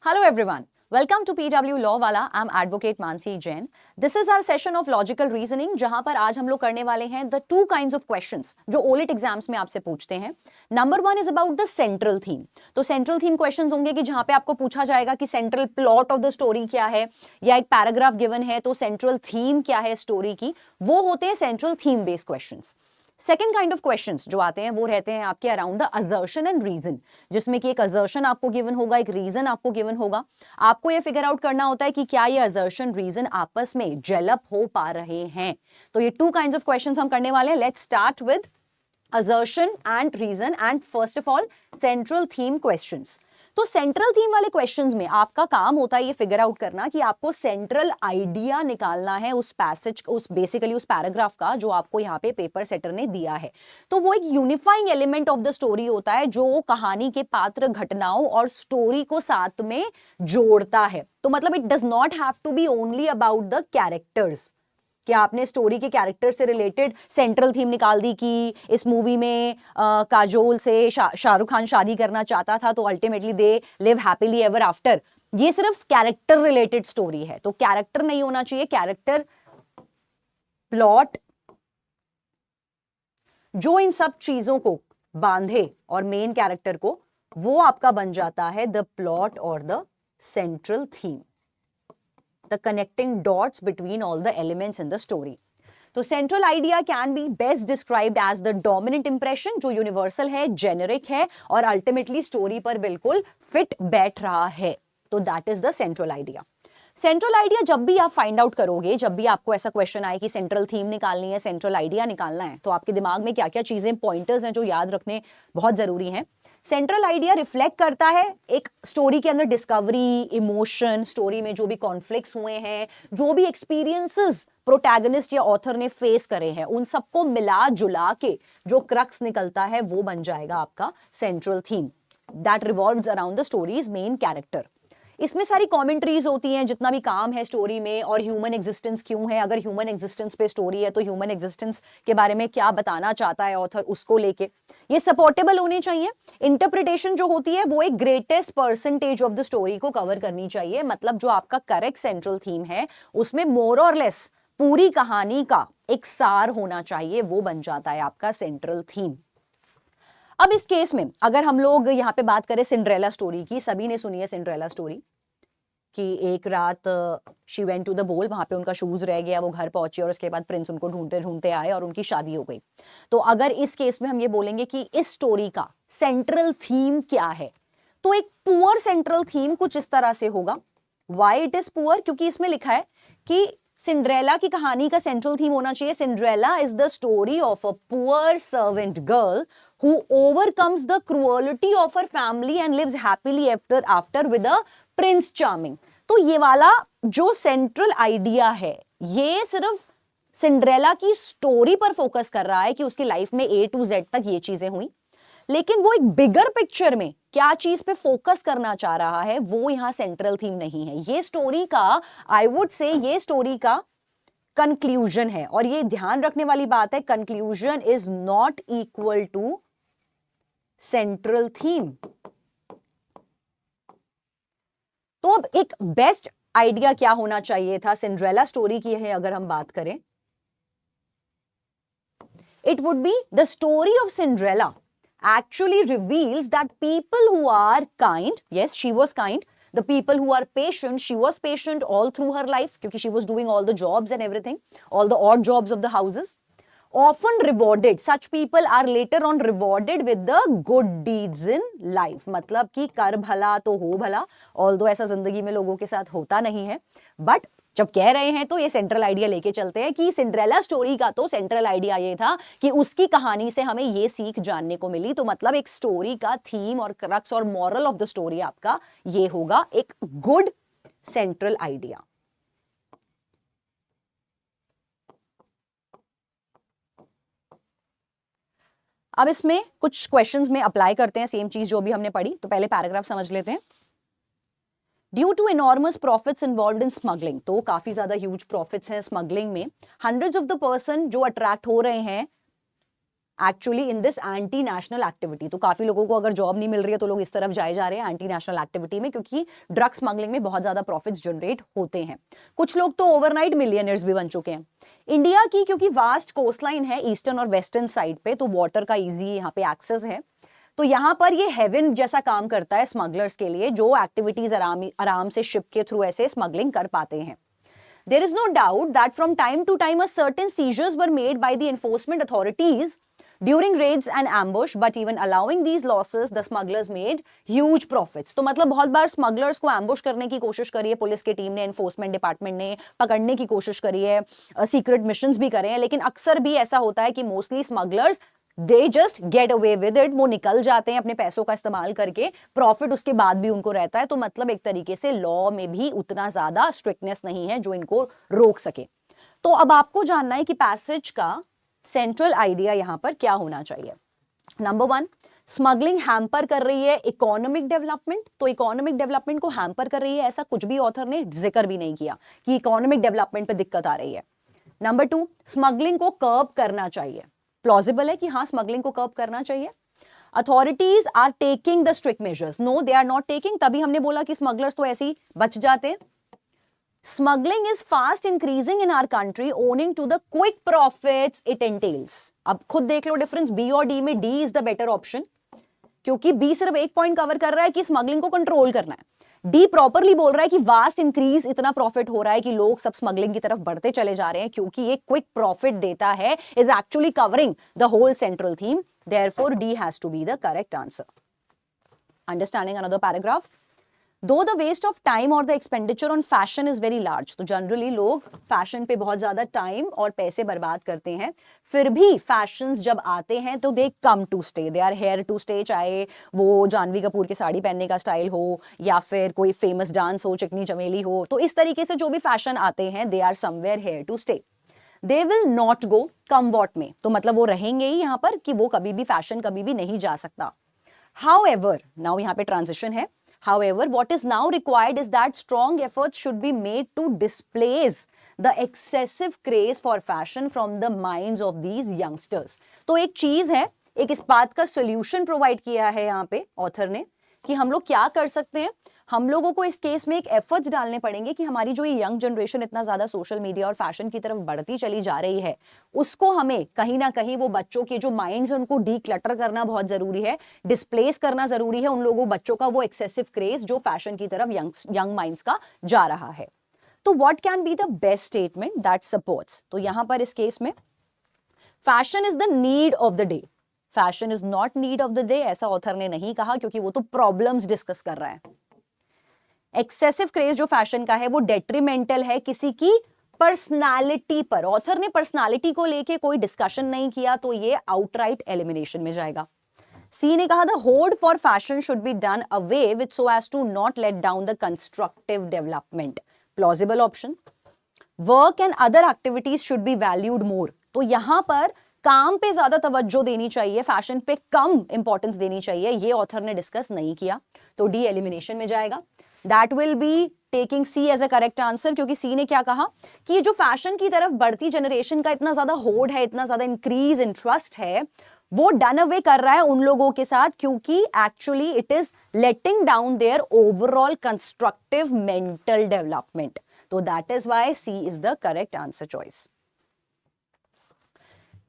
Hello everyone. Welcome to PW Law Wala. I'm Advocate Mansi Jain. This is our session of logical reasoning जहां पर आज हम लोग करने वाले हैं the two kinds of questions जो OLET एग्जाम्स में आपसे पूछते हैं. Number one is about the central theme. तो सेंट्रल थीम क्वेश्चंस होंगे कि जहां पे आपको पूछा जाएगा कि central plot of the story क्या है या एक पैराग्राफ गिवन है तो सेंट्रल थीम क्या है स्टोरी की. वो होते हैं central theme based questions. Second kind of questions जो आते हैं वो रहते हैं आपके around the assertion and reason, जिसमें कि एक असर्शन आपको गिवन होगा, एक रीजन आपको गिवन होगा. आपको ये फिगर आउट करना होता है कि क्या ये असर्शन रीजन आपस में जेलअप हो पा रहे हैं. तो ये टू काइंड्स ऑफ क्वेश्चंस हम करने वाले हैं. Let's start with assertion and reason and first of all central theme questions. तो सेंट्रल थीम वाले क्वेश्चंस में आपका काम होता है ये फिगर आउट करना कि आपको सेंट्रल आइडिया निकालना है उस पैसेज उस बेसिकली उस पैराग्राफ का जो आपको यहाँ पे पेपर सेटर ने दिया है. तो वो एक unifying element of the story होता है जो कहानी के पात्र, घटनाओं और स्टोरी को साथ में जोड़ता है. तो मतलब it does not have to be only about the characters कि आपने स्टोरी के कैरेक्टर से रिलेटेड सेंट्रल थीम निकाल दी कि इस मूवी में काजोल से शाहरुख खान शादी करना चाहता था तो ultimately they live happily ever after. ये सिर्फ कैरेक्टर रिलेटेड स्टोरी है तो कैरेक्टर नहीं होना चाहिए. कैरेक्टर, प्लॉट जो इन सब चीजों को बांधे और मेन कैरेक्टर को, वो आपका बन जाता है द प्लॉट और the central theme, the connecting dots between all the elements in the story. तो central idea can be best described as the dominant impression जो universal है, generic है और ultimately story पर बिल्कुल fit बैठ रहा है. तो that is the central idea. Central idea जब भी आप फाइंड आउट करोगे, जब भी आपको ऐसा क्वेश्चन आए कि सेंट्रल थीम निकालनी है, सेंट्रल आइडिया निकालना है, तो आपके दिमाग में क्या क्या चीजें, पॉइंटर्स हैं जो याद रखने बहुत जरूरी हैं. सेंट्रल आइडिया रिफ्लेक्ट करता है एक स्टोरी के अंदर डिस्कवरी, इमोशन, स्टोरी में जो भी कॉन्फ्लिक्ट्स हुए हैं, जो भी एक्सपीरियंसेस प्रोटैगनिस्ट या ऑथर ने फेस करे हैं, उन सबको मिला जुला के जो क्रक्स निकलता है वो बन जाएगा आपका central theme that revolves around the stories main character. इसमें सारी कमेंट्रीज होती हैं जितना भी काम है स्टोरी में, और ह्यूमन एग्जिस्टेंस क्यों है, अगर ह्यूमन एग्जिस्टेंस पे स्टोरी है तो ह्यूमन एग्जिस्टेंस के बारे में क्या बताना चाहता है ऑथर, उसको लेके ये सपोर्टेबल होने चाहिए. इंटरप्रिटेशन जो होती है वो एक greatest percentage of the story को कवर करनी चाहिए. मतलब जो आपका करेक्ट सेंट्रल थीम है उसमें मोर और लेस पूरी कहानी का एक सार होना चाहिए, वो बन जाता है आपका सेंट्रल थीम. अब इस केस में अगर हम लोग यहाँ पे बात करें सिंड्रेला स्टोरी की, सभी ने सुनी है सिंड्रेला स्टोरी कि एक रात she went to the ball, वहां पे उनका शूज रह गया, वो घर पहुंची और उसके बाद प्रिंस उनको ढूंढते ढूंढते आए और उनकी शादी हो गई. तो अगर इस केस में हम ये बोलेंगे कि इस स्टोरी का सेंट्रल थीम क्या है, तो एक पुअर सेंट्रल थीम कुछ इस तरह से होगा. Why it is poor? क्योंकि इसमें लिखा है कि सिंड्रेला की कहानी का सेंट्रल थीम होना चाहिए Cinderella is the story of a poor servant girl who overcomes the cruelty of her family and lives happily after with a prince charming. तो ये वाला जो सेंट्रल आइडिया है ये सिर्फ सिंड्रेला की स्टोरी पर फोकस कर रहा है कि उसकी लाइफ में A to Z तक ये चीजें हुई, लेकिन वो एक बिगर पिक्चर में क्या चीज पे फोकस करना चाह रहा है वो यहाँ सेंट्रल थीम नहीं है. ये स्टोरी का, आई वुड से ये स्टोरी का कंक्लूजन है. और ये ध्यान रखने वाली बात है, conclusion is not equal to central theme. तो अब एक बेस्ट आइडिया क्या होना चाहिए था सिंड्रेला स्टोरी की है अगर हम बात करें, it would be the story of Cinderella actually reveals that people who are kind, yes she was kind, the people who are patient, she was patient all through her life क्योंकि she was doing all the jobs and everything, all the odd jobs of the houses, often rewarded, such people are later on rewarded with the good deeds in life. मतलब कि कर भला तो हो भला, although ऐसा जिंदगी में लोगों के साथ होता नहीं है, बट जब कह रहे हैं तो ये सेंट्रल आइडिया लेके चलते हैं कि सिंड्रेला स्टोरी का तो सेंट्रल आइडिया ये था कि उसकी कहानी से हमें ये सीख जानने को मिली. तो मतलब एक स्टोरी का थीम और क्रक्स और मॉरल ऑफ द स्टोरी आपका ये होगा एक गुड सेंट्रल आइडिया. अब इसमें कुछ क्वेश्चंस में अप्लाई करते हैं सेम चीज जो भी हमने पढ़ी. तो पहले पैराग्राफ समझ लेते हैं. Due to enormous profits involved in smuggling, तो काफी ज्यादा ह्यूज प्रॉफिट्स हैं स्मगलिंग में. हंड्रेड्स ऑफ द पर्सन जो अट्रैक्ट हो रहे हैं actually in this anti national activity. तो काफी लोगों को अगर जॉब नहीं मिल रही है तो लोग इस तरफ जाए जा रहे हैं एंटी नेशनल एक्टिविटी में, क्योंकि ड्रग स्मगलिंग में बहुत ज्यादा प्रॉफिट्स जनरेट होते हैं। कुछ लोग तो ओवरनाइट मिलियनर्स भी बन चुके हैं। इंडिया की क्योंकि वास्ट कोस्टलाइन है ईस्टर्न और वेस्टर्न साइड पे, तो वाटर का इजी यहाँ पे एक्सेस है, तो यहां पर ये हेवन जैसा काम करता है स्मगलर्स के लिए, जो एक्टिविटीज आराम से शिप के थ्रू ऐसे स्मगलिंग कर पाते हैं। There is no doubt that from time to time a certain seizures were made by the enforcement authorities during raids and ambush, but even allowing these losses, the smugglers made huge profits. तो मतलब बहुत बार smugglers को ambush करने की कोशिश करी है police की टीम ने, एनफोर्समेंट डिपार्टमेंट ने पकड़ने की कोशिश करी है, सीक्रेट मिशंस भी करे हैं, लेकिन अक्सर भी ऐसा होता है कि mostly smugglers they just get away with it, वो निकल जाते हैं अपने पैसों का इस्तेमाल करके, प्रॉफिट उसके बाद भी उनको रहता है। तो मतलब एक तरीके से लॉ में भी उतना ज्यादा स्ट्रिक्टनेस नहीं है जो इनको रोक सके। तो अब आपको जानना है कि पैसेज का सेंट्रल आइडिया यहां पर क्या होना चाहिए। नंबर 1, स्मगलिंग हैम्पर कर रही है इकोनॉमिक डेवलपमेंट, तो इकोनॉमिक डेवलपमेंट को हैम्पर कर रही है ऐसा कुछ भी ऑथर ने जिक्र भी नहीं किया कि इकोनॉमिक डेवलपमेंट पे दिक्कत आ रही है। नंबर 2, स्मगलिंग को कर्ब करना चाहिए, प्लॉजिबल है कि हाँ स्मगलिंग को कर्ब करना चाहिए। Authorities are taking the strict measures, no they are not taking, तभी हमने बोला कि स्मगलर्स तो ऐसे ही बच जाते हैं। Smuggling is fast increasing in our country owing to the quick profits it entails. अब खुद देख लो डिफरेंस बी और डी में, D is the better option, क्योंकि बी सिर्फ एक पॉइंट कवर कर रहा है कि स्मगलिंग को कंट्रोल करना है, डी प्रॉपरली बोल रहा है कि वास्ट इंक्रीज, इतना प्रॉफिट हो रहा है कि लोग सब स्मगलिंग की तरफ बढ़ते चले जा रहे हैं, क्योंकि ये क्विक प्रॉफिट देता है, is actually covering the whole central theme, therefore D has to be the correct answer. Understanding another paragraph, though the waste of time और the expenditure on fashion is very large, तो generally लोग fashion पे बहुत ज्यादा time और पैसे बर्बाद करते हैं, फिर भी फैशंस जब आते हैं तो they come to stay, they are here to stay, चाहे वो जानवी कपूर की साड़ी पहनने का स्टाइल हो या फिर कोई फेमस डांस हो, चिकनी चमेली हो, तो इस तरीके से जो भी फैशन आते हैं they are somewhere here to stay, they will not go come what में, तो मतलब वो रहेंगे ही यहाँ पर कि वो कभी भी फैशन कभी भी नहीं जा सकता। However, now यहाँ पे ट्रांजिशन है, however what is now required is that strong efforts should be made to displace the excessive craze for fashion from the minds of these youngsters। तो एक चीज है, एक इस बात का सोल्यूशन प्रोवाइड किया है यहाँ पे ऑथर ने कि हम लोग क्या कर सकते हैं, हम लोगों को इस केस में एक एफर्ट्स डालने पड़ेंगे कि हमारी जो ये यंग जनरेशन इतना ज्यादा सोशल मीडिया और फैशन की तरफ बढ़ती चली जा रही है, उसको हमें कहीं ना कहीं वो बच्चों के जो माइंड्स हैं उनको डीक्लटर करना बहुत जरूरी है, डिस्प्लेस करना जरूरी है उन लोगों बच्चों का वो एक्सेसिव क्रेज जो फैशन की तरफ यंग माइंड्स का जा रहा है। तो what can be the best statement that supports, तो यहां पर इस केस में fashion is the need of the day, fashion is not need of the day ऐसा ऑथर ने नहीं कहा, क्योंकि वो तो प्रॉब्लम्स डिस्कस कर रहा है। एक्सेसिव क्रेज जो फैशन का है वो डेट्रीमेंटल है किसी की पर्सनालिटी पर, ऑथर ने पर्सनालिटी को लेके कोई डिस्कशन नहीं किया, तो ये आउटराइट एलिमिनेशन में जाएगा। सी ने कहा द होड़ for fashion should be done away with so as to not let down the constructive development, plausible option. Work and other activities should be valued more, तो यहां पर काम पे ज्यादा तवज्जो देनी चाहिए, फैशन पे कम इंपॉर्टेंस देनी चाहिए, ये ऑथर ने डिस्कस नहीं किया, तो डी एलिमिनेशन में जाएगा। That will be taking C as a correct answer, क्योंकि सी ने क्या कहा कि जो फैशन की तरफ बढ़ती जनरेशन का इतना ज्यादा होड़ है, इतना ज्यादा इंक्रीज इंटरेस्ट है, वो डन अवे कर रहा है उन लोगों के साथ, क्योंकि actually it is letting down their overall constructive mental development, तो that is why C is the correct answer choice.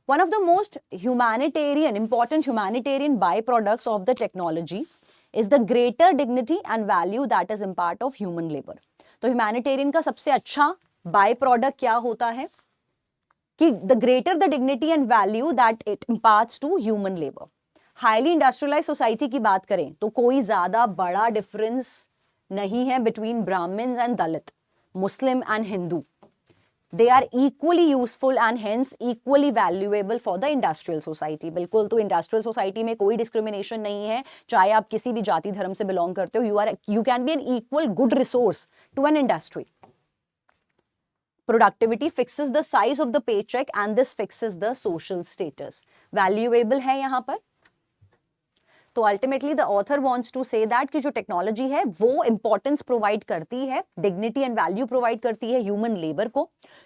One of the most important humanitarian byproducts of the technology is the greater dignity and value that is impart of human labor। तो humanitarian का सबसे अच्छा by product क्या होता है कि the greater the dignity and value that it imparts to human labor। Highly industrialise society की बात करें तो कोई ज्यादा बड़ा डिफरेंस नहीं है बिटवीन ब्राह्मण and Dalit, Muslim and Hindu, they are equally useful and hence equally valuable for the industrial society। बिल्कुल, तो इंडस्ट्रियल सोसाइटी में कोई डिस्क्रिमिनेशन नहीं है, चाहे आप किसी भी जाति धर्म से बिलोंग करते हो, you can be an equal good resource to an industry। Productivity fixes the size of the paycheck and this fixes the social status। valuable है यहां पर। तो ultimately the author wants to say that कि जो technology है वो importance provide करती है, डिग्निटी एंड वैल्यू प्रोवाइड करती है ह्यूमन लेबर को,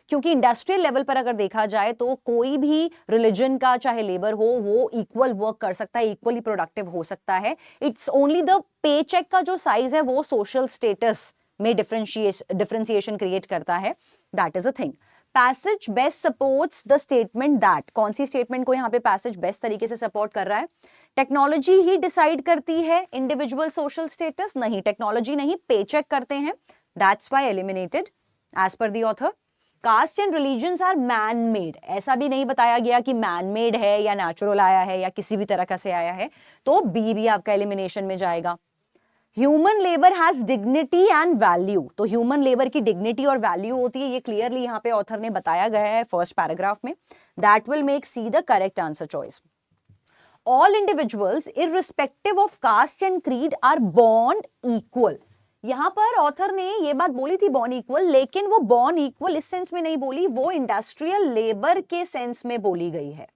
क्योंकि इंडस्ट्रियल लेवल पर अगर देखा जाए तो कोई भी रिलीजन का चाहे लेबर हो वो इक्वल वर्क कर सकता है, इक्वली प्रोडक्टिव हो सकता है. It's only the pay cheque का जो साइज है वो सोशल स्टेटस में डिफरेंशिएशन क्रिएट करता है. That is a thing. Passage best supports the statement that, कौन सी स्टेटमेंट को यहाँ पे पैसेज बेस्ट तरीके से सपोर्ट कर रहा है? टेक्नोलॉजी ही डिसाइड करती है इंडिविजुअल सोशल स्टेटस, नहीं, टेक्नोलॉजी नहीं, पे चेक करते हैं. That's why eliminated as per the author. Caste and religions are man made, ऐसा भी नहीं बताया गया कि मैन मेड है या नेचुरल आया है या किसी भी तरह का से आया है, तो बी भी आपका एलिमिनेशन में जाएगा. Human labour has dignity and value, तो ह्यूमन लेबर की डिग्निटी और वैल्यू होती है, ये क्लियरली यहाँ पे ऑथर ने बताया गया है फर्स्ट पैराग्राफ में. That will make C the correct answer choice. All individuals irrespective of caste and creed are born equal. यहां पर ऑथर ने ये बात बोली थी बॉर्न इक्वल, लेकिन वो बॉर्न इक्वल इस सेंस में नहीं बोली, वो इंडस्ट्रियल लेबर के सेंस में बोली गई है.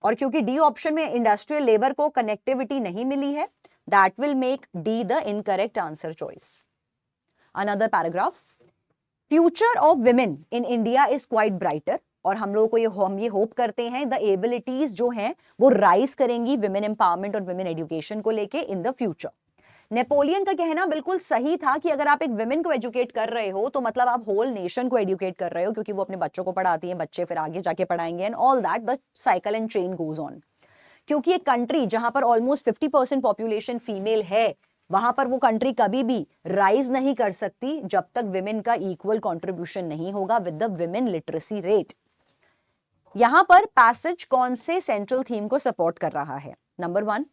और क्योंकि डी ऑप्शन में इंडस्ट्रियल लेबर को कनेक्टिविटी नहीं मिली है, that will make D the incorrect answer choice. Another paragraph. Future of women in India is quite brighter, और हम लोगों को हम ये होप करते हैं द एबिलिटीज जो हैं वो राइज करेंगी विमेन एम्पावरमेंट और विमेन एजुकेशन को लेके इन द फ्यूचर. नेपोलियन का कहना बिल्कुल सही था कि अगर आप एक विमेन को एजुकेट कर रहे हो तो मतलब आप होल नेशन को एजुकेट कर रहे हो, क्योंकि वो अपने बच्चों को पढ़ाती हैं, बच्चे फिर आगे जाके पढ़ाएंगे and all that, the cycle and chain goes on. क्योंकि एक कंट्री जहां पर ऑलमोस्ट 50% पॉपुलेशन फीमेल है, वहां पर वो कंट्री कभी भी राइज नहीं कर सकती जब तक विमेन का इक्वल कंट्रीब्यूशन नहीं होगा with the women literacy rate. यहां पर पैसेज कौन से सेंट्रल थीम को सपोर्ट कर रहा है? Number 1,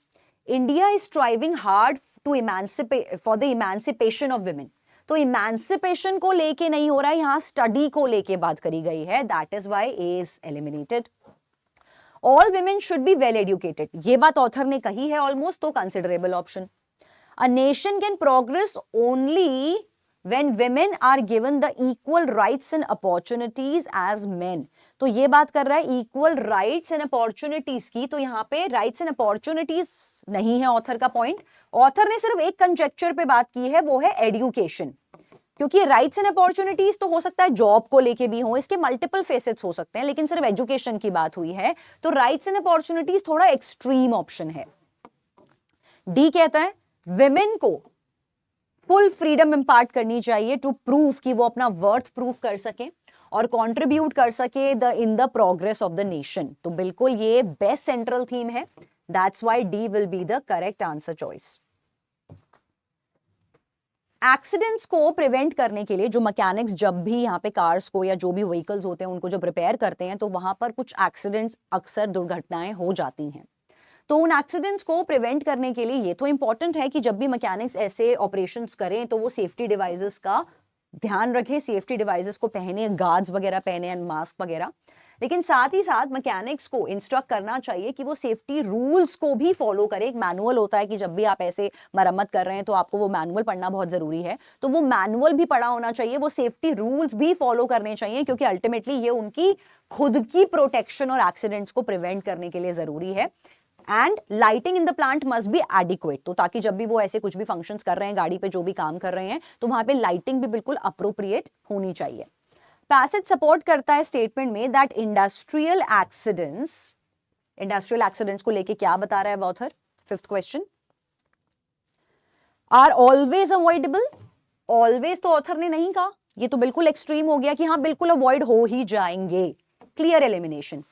India is striving hard to emancipate for the emancipation of women. तो इमेंसिपेशन को लेके नहीं हो रहा है, यहां स्टडी को लेके बात करी गई है. That is why A is eliminated. All women should be well educated, ये बात ऑथर ने कही है ऑलमोस्ट, तो considerable option. A nation can progress only when women are given the equal rights and opportunities as men. तो ये बात कर रहा है equal rights and opportunities की, तो यहाँ पे rights and opportunities नहीं है ऑथर का पॉइंट. ऑथर ने सिर्फ एक कंजेक्चर पे बात की है, वो है एजुकेशन, क्योंकि राइट्स एंड अपॉर्चुनिटीज तो हो सकता है जॉब को लेके भी हो, इसके मल्टीपल फेसेट्स हो सकते हैं, लेकिन सिर्फ एजुकेशन की बात हुई है, तो राइट्स एंड अपॉर्चुनिटीज थोड़ा एक्सट्रीम ऑप्शन है. डी कहता है विमेन को फुल फ्रीडम इम्पार्ट करनी चाहिए टू प्रूव कि वो अपना वर्थ प्रूव कर सके और कंट्रीब्यूट कर सके in the progress of the nation. तो बिल्कुल ये बेस्ट सेंट्रल थीम है. That's why D will be the correct answer choice. Accidents को प्रिवेंट करने के लिए जो मैकेनिक्स जब भी यहाँ पे कार्स को या जो भी व्हीकल्स होते हैं उनको जब रिपेयर करते हैं, तो वहां पर कुछ एक्सीडेंट्स, अक्सर दुर्घटनाएं हो जाती हैं. तो उन एक्सीडेंट्स को प्रिवेंट करने के लिए ये तो इंपॉर्टेंट है कि जब भी मैकेनिक्स ऐसे ऑपरेशंस करें तो वो सेफ्टी डिवाइसेस का ध्यान रखें, सेफ्टी डिवाइसेस को पहने, गार्ड्स वगैरह पहने एंड मास्क वगैरह. लेकिन साथ ही साथ मैकेनिक्स को इंस्ट्रक्ट करना चाहिए कि वो सेफ्टी रूल्स को भी फॉलो करें. एक मैनुअल होता है कि जब भी आप ऐसे मरम्मत कर रहे हैं तो आपको वो मैनुअल पढ़ना बहुत जरूरी है, तो वो मैनुअल भी पढ़ा होना चाहिए, वो सेफ्टी रूल्स भी फॉलो करने चाहिए, क्योंकि अल्टीमेटली ये उनकी खुद की प्रोटेक्शन और एक्सीडेंट्स को प्रिवेंट करने के लिए जरूरी है. And lighting in the plant must be adequate, तो ताकि जब भी वो ऐसे कुछ भी फंक्शंस कर रहे हैं, गाड़ी पे जो भी काम कर रहे हैं, तो वहां पे लाइटिंग भी बिल्कुल अप्रोप्रिएट होनी चाहिए. पैसेज सपोर्ट करता है स्टेटमेंट में दैट इंडस्ट्रियल एक्सीडेंट्स को लेके क्या बता रहा है author? Fifth question, are always avoidable. Always तो ऑथर ने नहीं कहा, ये तो बिल्कुल एक्सट्रीम हो गया कि हाँ बिल्कुल अवॉइड हो ही जाएंगे. Clear elimination.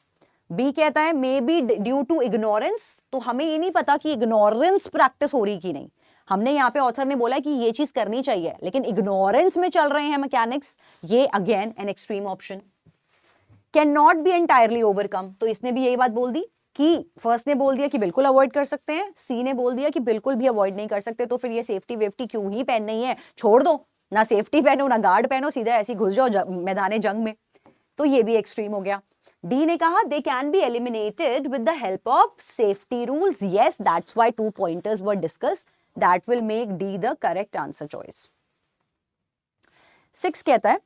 बी कहता है may be due to ignorance, तो हमें ये नहीं पता कि इग्नोरेंस प्रैक्टिस हो रही कि नहीं. हमने यहाँ पे ऑथर ने बोला कि ये चीज करनी चाहिए, लेकिन इग्नोरेंस में चल रहे हैं मैकेनिक्स, ये again an extreme option. Can not be entirely overcome, तो इसने भी यही बात बोल दी कि फर्स्ट ने बोल दिया कि बिल्कुल अवॉइड कर सकते हैं, सी ने बोल दिया कि बिल्कुल भी अवॉइड नहीं कर सकते, तो फिर ये सेफ्टी वेफ्टी क्यों ही पहननी है, छोड़ दो ना, सेफ्टी पहनो ना गार्ड पहनो, सीधा ऐसी घुस जाओ मैदान जंग में. तो ये भी एक्सट्रीम हो गया. डी ने कहा they can be eliminated with the help of safety rules. Yes, that's why 2 pointers were discussed. That will make D the correct answer choice. 6 कहता है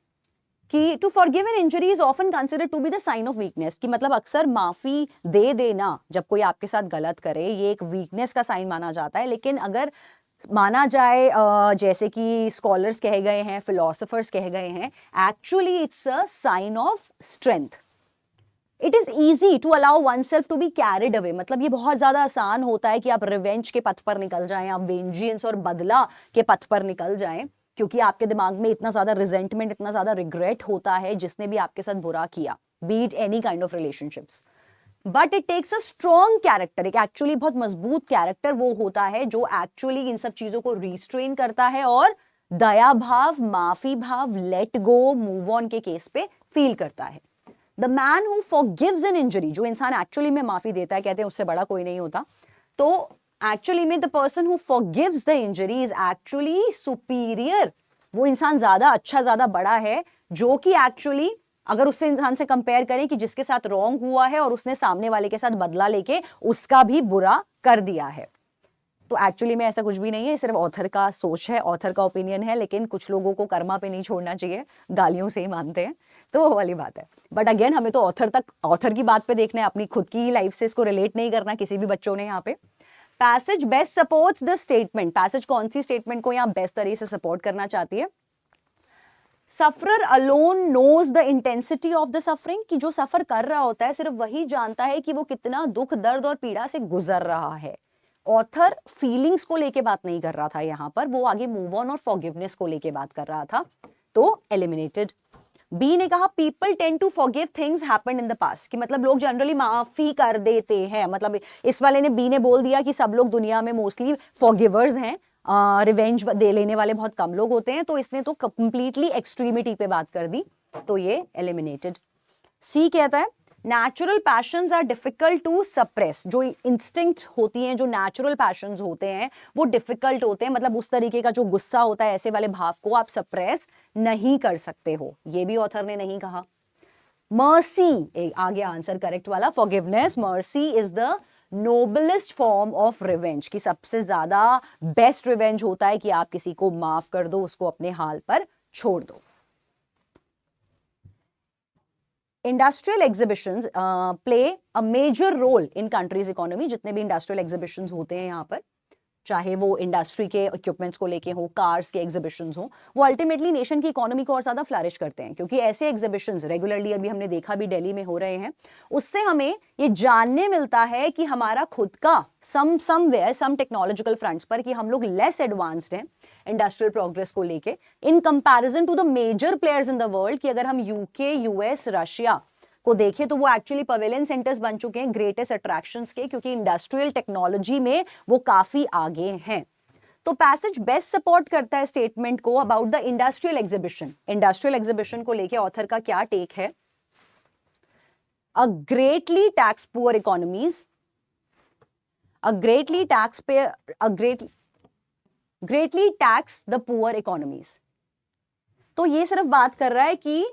कि to forgive an injury is often considered to be the sign of weakness, कि मतलब अक्सर माफी दे देना जब कोई आपके साथ गलत करे ये एक वीकनेस का साइन माना जाता है। लेकिन अगर माना जाए जैसे कि स्कॉलर्स कहे गए हैं, फिलोसोफर्स कहे गए हैं, actually it's a sign of strength. It is easy to allow one self to be carried away, मतलब ये बहुत ज्यादा आसान होता है कि आप रिवेंज के पथ पर निकल जाएं, आप वेंजियंस और बदला के पथ पर निकल जाएं, क्योंकि आपके दिमाग में इतना ज्यादा रिजेंटमेंट, इतना ज्यादा रिग्रेट होता है जिसने भी आपके साथ बुरा किया, be it any kind of relationships. But it takes a strong character, एक एक्चुअली बहुत मजबूत कैरेक्टर वो होता है जो एक्चुअली इन सब चीजों को रिस्ट्रेन करता है और दया भाव, माफी भाव, लेट गो, मूव ऑन के केस पे फील करता है। The man who forgives an injury, जो इंसान एक्चुअली में माफी देता है, कहते हैं उससे बड़ा कोई नहीं होता, तो एक्चुअली में the person who forgives the injury is actually superior, वो इंसान ज्यादा अच्छा, ज्यादा बड़ा है, जो कि एक्चुअली अगर उससे इंसान से कंपेयर करें कि जिसके साथ रॉन्ग हुआ है और उसने सामने वाले के साथ बदला लेके उसका भी बुरा कर दिया है। तो एक्चुअली में ऐसा कुछ भी नहीं है, सिर्फ ऑथर का सोच है, ऑथर का ओपिनियन है, लेकिन कुछ लोगों को कर्मा पे नहीं छोड़ना चाहिए, गालियों से ही मानते हैं, तो वो वाली बात है। बट अगेन हमें तो ऑथर की बात पे देखना है, अपनी खुद की लाइफ से इसको रिलेट नहीं करना किसी भी बच्चों ने यहाँ पे। Passage best supports the statement, passage कौन सी स्टेटमेंट को यहाँ बेस्ट तरीके से सपोर्ट करना चाहती है? Sufferer alone knows the intensity of the suffering, कि जो सफर कर रहा होता है सिर्फ वही जानता है कि वो कितना दुख, दर्द और पीड़ा से गुजर रहा है। ऑथर फीलिंग्स को लेके बात नहीं कर रहा था यहाँ पर, वो आगे मूव ऑन और फॉरगिवनेस को लेके बात कर रहा था, तो एलिमिनेटेड। बी ने कहा people tend to forgive things happened in the past, कि मतलब लोग जनरली माफी कर देते हैं, मतलब इस वाले ने, बी ने बोल दिया कि सब लोग दुनिया में मोस्टली फॉरगिवर्स हैं, रिवेंज दे लेने वाले बहुत कम लोग होते हैं, तो इसने तो कंप्लीटली एक्सट्रीमिटी पे बात कर दी, तो ये एलिमिनेटेड। सी कहता है natural passions are difficult to suppress, जो इंस्टिंक्ट होती हैं, जो नेचुरल पैशंस होते हैं वो डिफिकल्ट होते हैं, मतलब उस तरीके का जो गुस्सा होता है, ऐसे वाले भाव को आप सप्रेस नहीं कर सकते हो, ये भी ऑथर ने नहीं कहा। मर्सी, आगे आंसर करेक्ट वाला, forgiveness, mercy is the noblest form of revenge, की सबसे ज्यादा बेस्ट रिवेंज होता है कि आप किसी को माफ कर दो, उसको अपने हाल पर छोड़ दो। Industrial exhibitions play a major role in countries economy, जितने भी इंडस्ट्रियल एग्जीबिशंस होते हैं यहाँ पर, चाहे वो इंडस्ट्री के इक्विपमेंट्स को लेके हो, कार्स के एग्जीबिशंस हो, वो अल्टीमेटली नेशन की इकोनॉमी को और ज्यादा फ्लरिश करते हैं, क्योंकि ऐसे एग्जीबिशंस रेगुलरली, अभी हमने देखा भी दिल्ली में हो रहे हैं, उससे हमें ये जानने मिलता है कि हमारा खुद का समवेयर सम टेक्नोलॉजिकल फ्रंट्स पर कि हम लोग लेस एडवांस्ड हैं इंडस्ट्रियल प्रोग्रेस को लेके in comparison to the major players in the world, कि अगर हम यूके, यूएस, रशिया को देखें तो वो एक्चुअली पवेलियन सेंटर्स बन चुके हैं ग्रेटेस्ट अट्रैक्शंस के, क्योंकि इंडस्ट्रियल टेक्नोलॉजी में वो काफी आगे हैं। तो पैसेज बेस्ट सपोर्ट करता है स्टेटमेंट को about the industrial exhibition. Industrial exhibition को लेके ऑथर का क्या टेक है? A greatly taxes poor economies, greatly taxes the poor economies. तो ये सिर्फ बात कर रहा है कि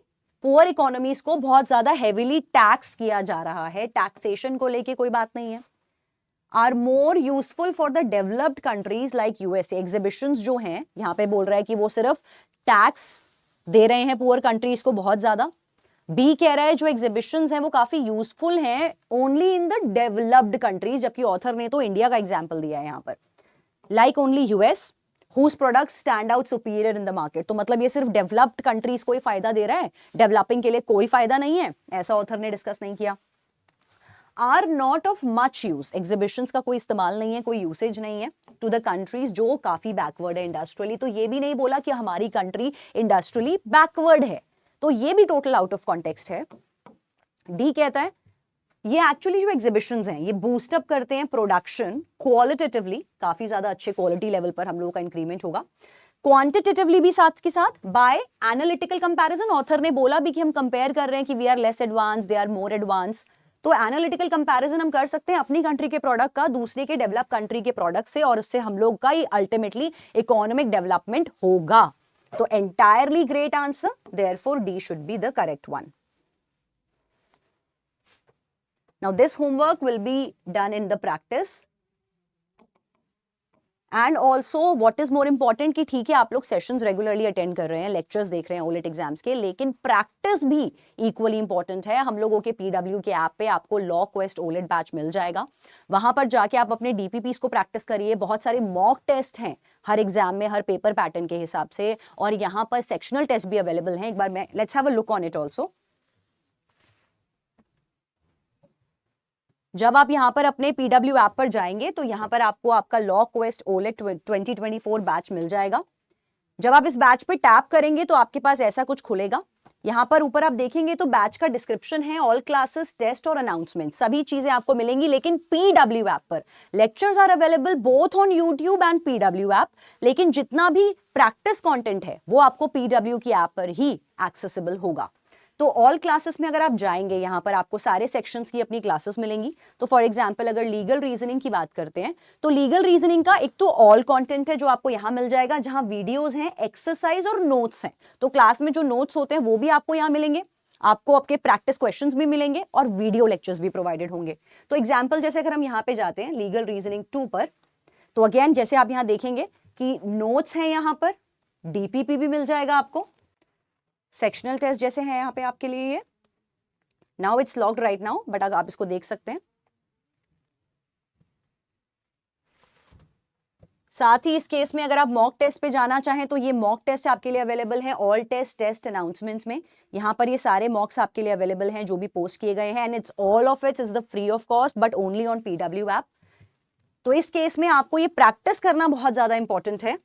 पुअर इकोनॉमीज को बहुत ज्यादा हेवीली टैक्स किया जा रहा है, टैक्सेशन को लेके कोई बात नहीं है। Are more useful for the developed countries like USA, exhibitions जो हैं यहां पे बोल रहा है कि वो सिर्फ टैक्स दे रहे हैं पुअर कंट्रीज को बहुत ज्यादा। बी कह रहा है जो एग्जीबिशंस हैं वो काफी यूजफुल हैं only in the developed countries, जबकि ऑथर ने तो इंडिया का एग्जाम्पल दिया है यहां पर, like only US whose products stand out superior in the market। तो मतलब ये सिर्फ डेवलप्ड कंट्रीज को ही फायदा दे रहा है, डेवलपिंग के लिए कोई फायदा नहीं है, ऐसा ऑथर ने डिस्कस नहीं किया। Are not of much use, exhibitions का कोई इस्तेमाल नहीं है, कोई यूसेज नहीं है टू द कंट्रीज जो काफी बैकवर्ड है इंडस्ट्रियली। तो ये भी नहीं बोला कि हमारी कंट्री इंडस्ट्रियली बैकवर्ड है, तो ये भी टोटल आउट ऑफ कॉन्टेक्स्ट है। डी कहता है ये एक्चुअली जो एग्जीबिशंस हैं ये बूस्ट अप करते हैं प्रोडक्शन क्वालिटेटिवली, काफी ज्यादा अच्छे क्वालिटी लेवल पर हम लोगों का इंक्रीमेंट होगा, क्वांटिटेटिवली भी साथ के साथ, बाय एनालिटिकल कंपैरिजन। ऑथर ने बोला भी कि हम कंपेयर कर रहे हैं कि we are less advanced, they are more advanced, तो एनालिटिकल कंपैरिजन हम कर सकते हैं अपनी कंट्री के प्रोडक्ट का दूसरे के डेवलप कंट्री के प्रोडक्ट से, और उससे हम लोग का ही अल्टीमेटली इकोनॉमिक डेवलपमेंट होगा। तो entirely great answer, therefore D should be the correct one. Now this homework will be done in the practice and also what is more important कि ठीक है आप लोग सेशंस रेगुलरली अटेंड कर रहे हैं, लेक्चर्स देख रहे हैं ओलेट एग्जाम्स के, लेकिन प्रैक्टिस भी इक्वली इंपॉर्टेंट है। हम लोगों के पीडब्ल्यू के ऐप पे आपको लॉ क्वेस्ट ओलेट बैच मिल जाएगा, वहां पर जाके आप अपने डीपीपीस को प्रैक्टिस करिए। बहुत सारे मॉक टेस्ट हैं हर एग्जाम में, हर पेपर पैटर्न के हिसाब से, और यहाँ पर सेक्शनल टेस्ट भी अवेलेबल हैं। एक बार मैं let's have a look on it also. जब आप यहाँ पर अपने पीडब्ल्यू ऐप पर जाएंगे तो यहाँ पर आपको आपका लॉ क्वेस्ट ओलेट 2024 बैच मिल जाएगा। जब आप इस बैच पे टैप करेंगे तो आपके पास ऐसा कुछ खुलेगा। यहाँ पर ऊपर आप देखेंगे तो बैच का डिस्क्रिप्शन है, ऑल क्लासेस, टेस्ट और अनाउंसमेंट, सभी चीजें आपको मिलेंगी। लेकिन पीडब्ल्यू ऐप पर lectures are available both on YouTube and PW app, लेकिन जितना भी प्रैक्टिस कंटेंट है वो आपको पीडब्ल्यू की ऐप पर ही एक्सेसिबल होगा। तो ऑल क्लासेस में अगर आप जाएंगे, यहाँ पर आपको सारे सेक्शंस की अपनी क्लासेस मिलेंगी। तो फॉर एग्जांपल अगर लीगल रीजनिंग की बात करते हैं तो लीगल रीजनिंग का एक तो ऑल कंटेंट है जो आपको यहाँ मिल जाएगा, जहां वीडियोस हैं, एक्सरसाइज और नोट्स हैं। तो क्लास में जो नोट्स होते हैं वो भी आपको यहाँ मिलेंगे, आपको आपके प्रैक्टिस क्वेश्चंस भी मिलेंगे और वीडियो लेक्चर्स भी प्रोवाइडेड होंगे। तो एग्जाम्पल जैसे अगर हम यहाँ पे जाते हैं लीगल रीजनिंग 2 पर, तो अगेन जैसे आप यहाँ देखेंगे कि नोट्स हैं, यहाँ पर डीपीपी भी मिल जाएगा आपको, सेक्शनल टेस्ट जैसे हैं यहाँ पे आपके लिए ये। Now it's locked right now, but अगर आप इसको देख सकते हैं। साथ ही इस केस में अगर आप मॉक टेस्ट पे जाना चाहें तो ये मॉक टेस्ट आपके लिए अवेलेबल है ऑल टेस्ट, टेस्ट, अनाउंसमेंट्स में। यहाँ पर ये सारे मॉक्स आपके लिए अवेलेबल हैं जो भी पोस्ट किए गए हैं, and it's all of it's is the free of cost but only on PW app. तो इस केस में आपको ये प्रैक्टिस करना बहुत ज्यादा इंपॉर्टेंट है,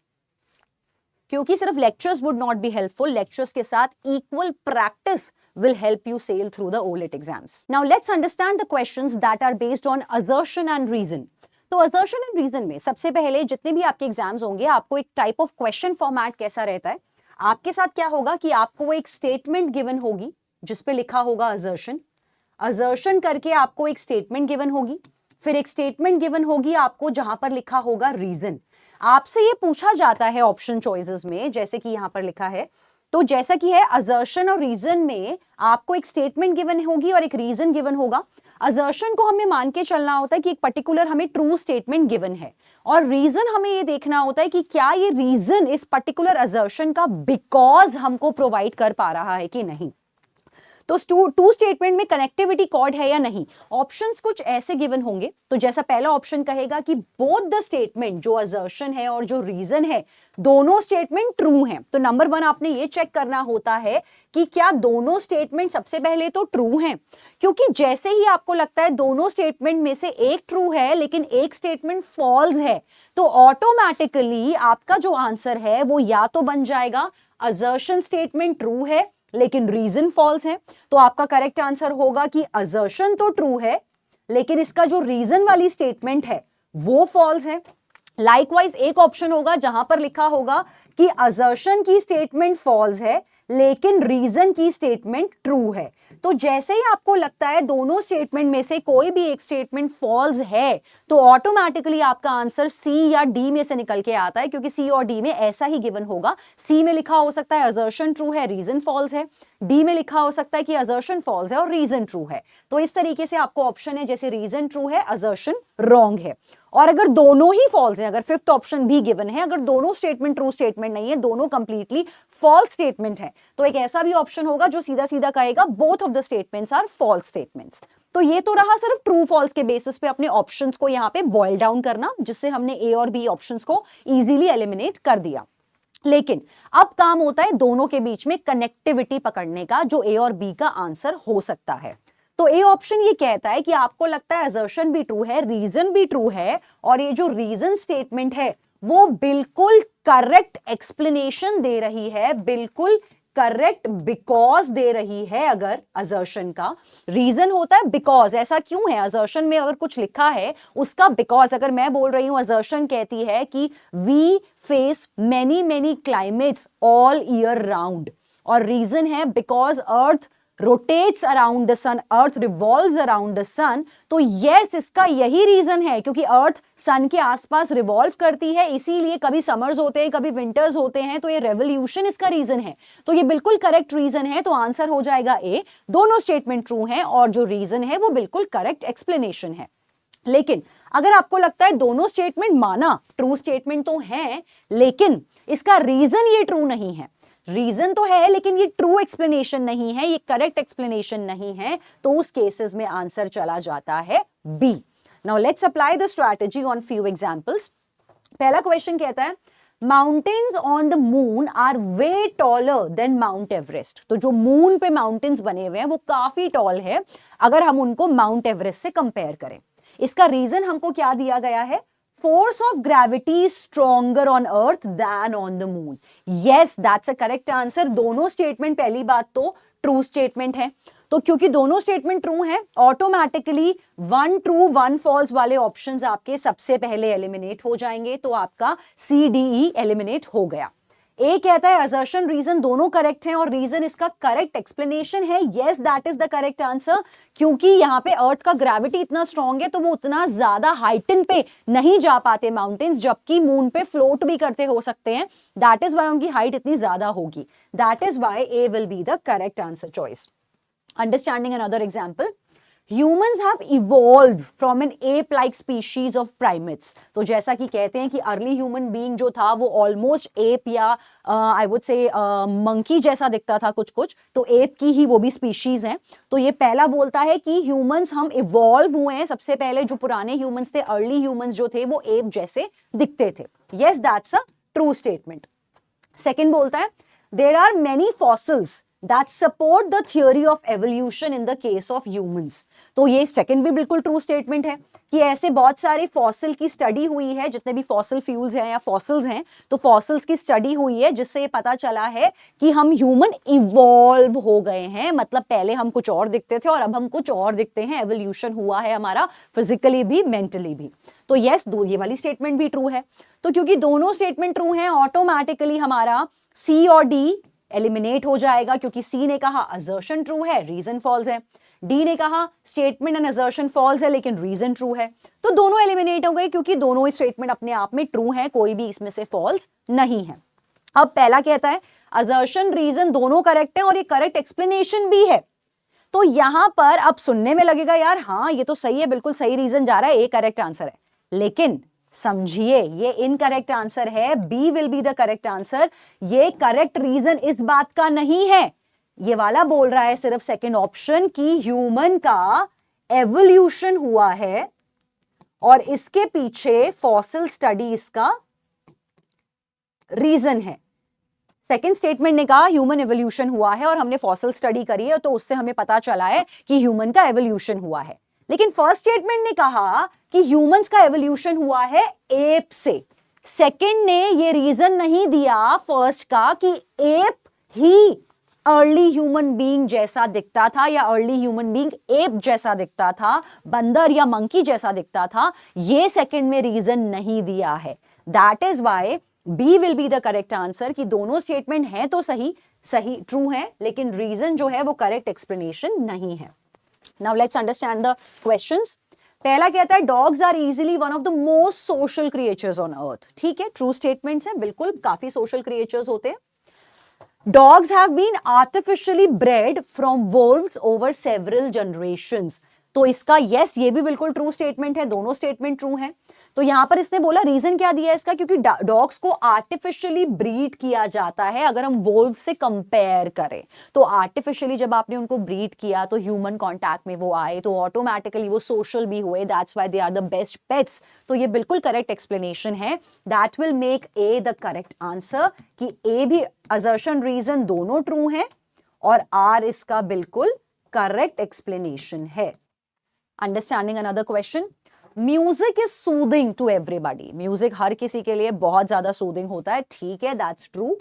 क्योंकि सिर्फ lectures would not be helpful, lectures के साथ equal practice will help you sail through the OLET exams. Now let's understand the questions that are based on assertion and reason. तो assertion and reason में सबसे पहले जितने भी आपके exams होंगे आपको एक टाइप ऑफ क्वेश्चन फॉर्मेट कैसा रहता है, आपके साथ क्या होगा कि आपको एक स्टेटमेंट गिवन होगी जिसपे लिखा होगा assertion, assertion करके आपको एक स्टेटमेंट गिवन होगी, फिर एक स्टेटमेंट गिवन होगी आपको जहां पर लिखा होगा रीजन। आपसे ये पूछा जाता है ऑप्शन चॉइसेस में, जैसे कि यहां पर लिखा है, तो जैसा कि है असर्शन और रीजन में आपको एक स्टेटमेंट गिवन होगी और एक रीजन गिवन होगा। असर्शन को हमें मान के चलना होता है कि एक पर्टिकुलर हमें ट्रू स्टेटमेंट गिवन है, और रीजन हमें ये देखना होता है कि क्या ये रीजन इस पर्टिकुलर असर्शन का बिकॉज हमको प्रोवाइड कर पा रहा है कि नहीं। तो टू स्टेटमेंट में कनेक्टिविटी कॉर्ड है या नहीं। ऑप्शंस कुछ ऐसे गिवन होंगे, तो जैसा पहला ऑप्शन कहेगा कि बोथ द स्टेटमेंट, जो असर्शन है और जो रीजन है, दोनों स्टेटमेंट ट्रू हैं। तो नंबर 1 आपने ये चेक करना होता है कि क्या दोनों स्टेटमेंट सबसे पहले तो ट्रू हैं, क्योंकि जैसे ही आपको लगता है दोनों स्टेटमेंट में से एक ट्रू है लेकिन एक स्टेटमेंट फॉल्स है, तो ऑटोमेटिकली आपका जो आंसर है वो या तो बन जाएगा असर्शन स्टेटमेंट ट्रू है लेकिन रीजन फॉल्स है। तो आपका करेक्ट आंसर होगा कि असर्शन तो ट्रू है लेकिन इसका जो रीजन वाली स्टेटमेंट है वो फॉल्स है। लाइकवाइज एक ऑप्शन होगा जहां पर लिखा होगा कि असर्शन की स्टेटमेंट फॉल्स है लेकिन रीजन की स्टेटमेंट ट्रू है। तो जैसे ही आपको लगता है दोनों स्टेटमेंट में से कोई भी एक स्टेटमेंट फॉल्स है, तो ऑटोमेटिकली आपका आंसर सी या डी में से निकल के आता है, क्योंकि सी और डी में ऐसा ही गिवन होगा। सी में लिखा हो सकता है असर्शन ट्रू है, रीजन फॉल्स है, डी में लिखा हो सकता है कि असर्शन फॉल्स है और रीजन ट्रू है। तो इस तरीके से आपको ऑप्शन है जैसे रीजन ट्रू है, असर्शन रॉन्ग है। और अगर दोनों ही फॉल्स हैं, अगर फिफ्थ ऑप्शन भी गिवन है, अगर दोनों स्टेटमेंट ट्रू स्टेटमेंट नहीं है, दोनों कंप्लीटली फॉल्स स्टेटमेंट है, तो एक ऐसा भी ऑप्शन होगा जो सीधा सीधा कहेगा both of the statements are false statements. तो ये तो रहा सिर्फ ट्रू फॉल्स के बेसिस पे अपने ऑप्शंस को यहाँ पे बॉइल डाउन करना, जिससे हमने ए और बी ऑप्शंस को इजीली एलिमिनेट कर दिया। लेकिन अब काम होता है दोनों के बीच में कनेक्टिविटी पकड़ने का, जो ए और बी का आंसर हो सकता है। तो ए ऑप्शन ये कहता है कि आपको लगता है असर्शन भी ट्रू है, रीजन भी ट्रू है, और ये जो रीजन स्टेटमेंट है वो बिल्कुल करेक्ट एक्सप्लेनेशन दे रही है, बिल्कुल करेक्ट बिकॉज दे रही है। अगर असर्शन का रीजन होता है बिकॉज, ऐसा क्यों है, असर्शन में अगर कुछ लिखा है उसका बिकॉज, अगर मैं बोल रही हूं असर्शन कहती है कि we face many climates all year round, और रीजन है because earth rotates around the sun, earth revolves around the sun, तो यस इसका यही रीजन है, क्योंकि अर्थ सन के आसपास रिवॉल्व करती है, इसीलिए कभी समर्स होते हैं कभी विंटर्स होते हैं, तो ये रेवोल्यूशन इसका रीजन है। तो ये बिल्कुल करेक्ट रीजन है, तो आंसर हो जाएगा ए। दोनों स्टेटमेंट ट्रू हैं और जो रीजन है वो बिल्कुल करेक्ट एक्सप्लेनेशन है। लेकिन अगर आपको लगता है दोनों स्टेटमेंट माना, ट्रू स्टेटमेंट तो है, लेकिन इसका रीजन ये ट्रू नहीं है, रीजन तो है लेकिन ये ट्रू एक्सप्लेनेशन नहीं है, ये करेक्ट एक्सप्लेनेशन नहीं है, तो उस केसेस में आंसर चला जाता है B. Now let's apply the strategy on few examples. पहला क्वेश्चन कहता है mountains on the moon are way taller than Mount Everest. तो जो मून पे माउंटेन्स बने हुए हैं वो काफी टॉल है अगर हम उनको माउंट एवरेस्ट से कंपेयर करें। इसका रीजन हमको क्या दिया गया है, force of gravity is stronger on earth than on the moon. Yes, that's a correct answer. दोनों स्टेटमेंट पहली बात तो ट्रू स्टेटमेंट है, तो क्योंकि दोनों स्टेटमेंट ट्रू हैं, ऑटोमेटिकली 1 ट्रू 1 फॉल्स वाले ऑप्शंस आपके सबसे पहले एलिमिनेट हो जाएंगे, तो आपका सी डी ई एलिमिनेट हो गया। ए कहता है असर्शन रीजन दोनों करेक्ट हैं और रीजन इसका करेक्ट एक्सप्लेनेशन है। Yes, that is the correct answer, क्योंकि यहाँ पे अर्थ का ग्रेविटी इतना स्ट्रांग है तो वो उतना ज्यादा हाइटन पे नहीं जा पाते माउंटेन्स, जबकि मून पे फ्लोट भी करते हो सकते हैं, दैट इज वाई उनकी हाइट इतनी ज्यादा होगी। That is why A will be the correct answer choice. Understanding another example, Humans have evolved from an ape-like species of primates. तो जैसा कि कहते हैं कि अर्ली ह्यूमन बीइंग जो था वो ऑलमोस्ट एप या आई वुड से मंकी जैसा दिखता था कुछ कुछ, तो एप की ही वो भी स्पीशीज हैं। तो ये पहला बोलता है कि ह्यूमंस हम इवॉल्व हुए हैं, सबसे पहले जो पुराने ह्यूमंस थे, अर्ली ह्यूमंस जो थे वो एप जैसे दिखते थे। Yes, that's a true statement. Second बोलता है there are many fossils that support the theory of evolution in the case of humans. तो ये सेकंड भी बिल्कुल ट्रू स्टेटमेंट है कि ऐसे बहुत सारे फॉसिल की स्टडी हुई है, जितने भी फॉसिल फ्यूल्स हैं या फॉसिल्स हैं, तो फॉसिल्स की स्टडी हुई है जिससे ये पता चला है कि हम ह्यूमन इवॉल्व हो गए हैं, मतलब पहले हम कुछ और दिखते थे और अब हम कुछ और दिखते हैं, एवोल्यूशन हुआ है हमारा फिजिकली भी मेंटली भी। तो यस, ये वाली स्टेटमेंट भी ट्रू है। तो क्योंकि दोनों स्टेटमेंट ट्रू हैं, ऑटोमेटिकली हमारा सी और डी एलिमिनेट हो जाएगा, क्योंकि सी ने कहा असर्शन ट्रू है, रीजन फॉल्स है, डी ने कहा स्टेटमेंट एंड असर्शन फॉल्स है लेकिन रीजन ट्रू है, तो दोनों एलिमिनेट हो गए क्योंकि दोनों स्टेटमेंट अपने आप में ट्रू है, कोई भी इसमें से फॉल्स नहीं है। अब पहला कहता है असर्शन रीजन दोनों करेक्ट है और ये करेक्ट एक्सप्लेनेशन भी है, तो यहां पर अब सुनने में लगेगा यार हाँ ये तो सही है, बिल्कुल सही रीजन जा रहा है, ए करेक्ट आंसर है, लेकिन समझिए ये इनकरेक्ट आंसर है, B will be the correct answer. ये करेक्ट रीजन इस बात का नहीं है, ये वाला बोल रहा है सिर्फ सेकंड ऑप्शन कि ह्यूमन का एवोल्यूशन हुआ है और इसके पीछे फॉसिल स्टडी इसका रीजन है। सेकेंड स्टेटमेंट ने कहा ह्यूमन एवोल्यूशन हुआ है और हमने फॉसिल स्टडी करी है तो उससे हमें पता चला है कि ह्यूमन का एवोल्यूशन हुआ है, लेकिन फर्स्ट स्टेटमेंट ने कहा कि ह्यूमंस का एवोल्यूशन हुआ है एप से। सेकंड ने ये रीजन नहीं दिया फर्स्ट का कि एप ही अर्ली ह्यूमन बीइंग जैसा दिखता था या अर्ली ह्यूमन बीइंग एप जैसा दिखता था, बंदर या मंकी जैसा दिखता था, ये सेकंड में रीजन नहीं दिया है। That is why B will be the correct answer कि दोनों स्टेटमेंट हैं तो सही ट्रू है, लेकिन रीजन जो है वो करेक्ट एक्सप्लेनेशन नहीं है। Now let's understand the questions. पहला कहता है dogs are easily one of the most social creatures on earth. ठीक है, true statements है, बिल्कुल काफी social creatures होते हैं। Dogs have been artificially bred from wolves over several generations. तो इसका yes ये भी बिल्कुल ट्रू स्टेटमेंट है, दोनों स्टेटमेंट ट्रू हैं। तो यहां पर इसने बोला रीजन क्या दिया है इसका, क्योंकि डॉग्स को आर्टिफिशियली ब्रीड किया जाता है अगर हम वोल्व से कंपेयर करें, तो आर्टिफिशियली जब आपने उनको ब्रीड किया तो ह्यूमन कांटेक्ट में वो आए तो ऑटोमेटिकली वो सोशल भी हुए, that's why they are the best pets. तो ये बिल्कुल करेक्ट एक्सप्लेनेशन है, that will make A the correct answer कि ए भी असर्शन रीजन दोनों ट्रू हैं और आर इसका बिल्कुल करेक्ट एक्सप्लेनेशन है। Understanding another question, music is soothing to everybody. Music हर किसी के लिए बहुत ज्यादा सूदिंग होता है, ठीक है, दैट्स ट्रू।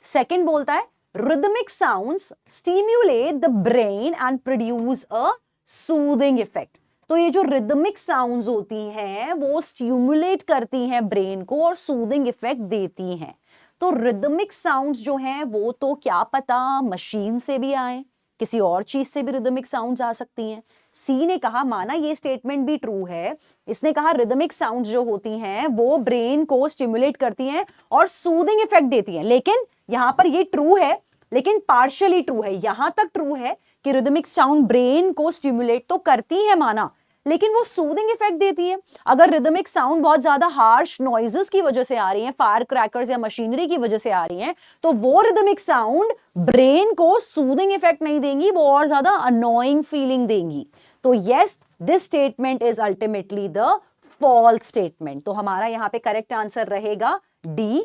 सेकंड बोलता है rhythmic sounds stimulate the brain and produce a soothing effect. तो ये जो रिदमिक साउंड्स होती हैं वो स्टिम्युलेट करती हैं ब्रेन को और सूदिंग इफेक्ट देती हैं। तो रिदमिक साउंड्स जो हैं वो तो क्या पता मशीन से भी आए, किसी और चीज से भी रिदमिक साउंड्स आ सकती हैं। सी ने कहा माना ये स्टेटमेंट भी ट्रू है, इसने कहा रिदमिक साउंड्स जो होती हैं वो ब्रेन को स्टिमुलेट करती हैं और सूदिंग इफेक्ट देती हैं, लेकिन यहां पर ये ट्रू है लेकिन पार्शियली ट्रू है। यहां तक ट्रू है कि रिदमिक साउंड ब्रेन को स्टिमुलेट तो करती है माना, लेकिन वो सूदिंग इफेक्ट देती है। अगर रिदमिक साउंड बहुत ज्यादा हार्श नॉइजेस की वजह से आ रही है, फायर क्रैकर्स या मशीनरी की वजह से आ रही हैं, तो वो रिदमिक साउंड ब्रेन को सूदिंग इफेक्ट नहीं देंगी, वो और ज्यादा अनोइंग फीलिंग देंगी। तो yes, this statement is ultimately the false statement. तो हमारा यहां पे करेक्ट आंसर रहेगा D,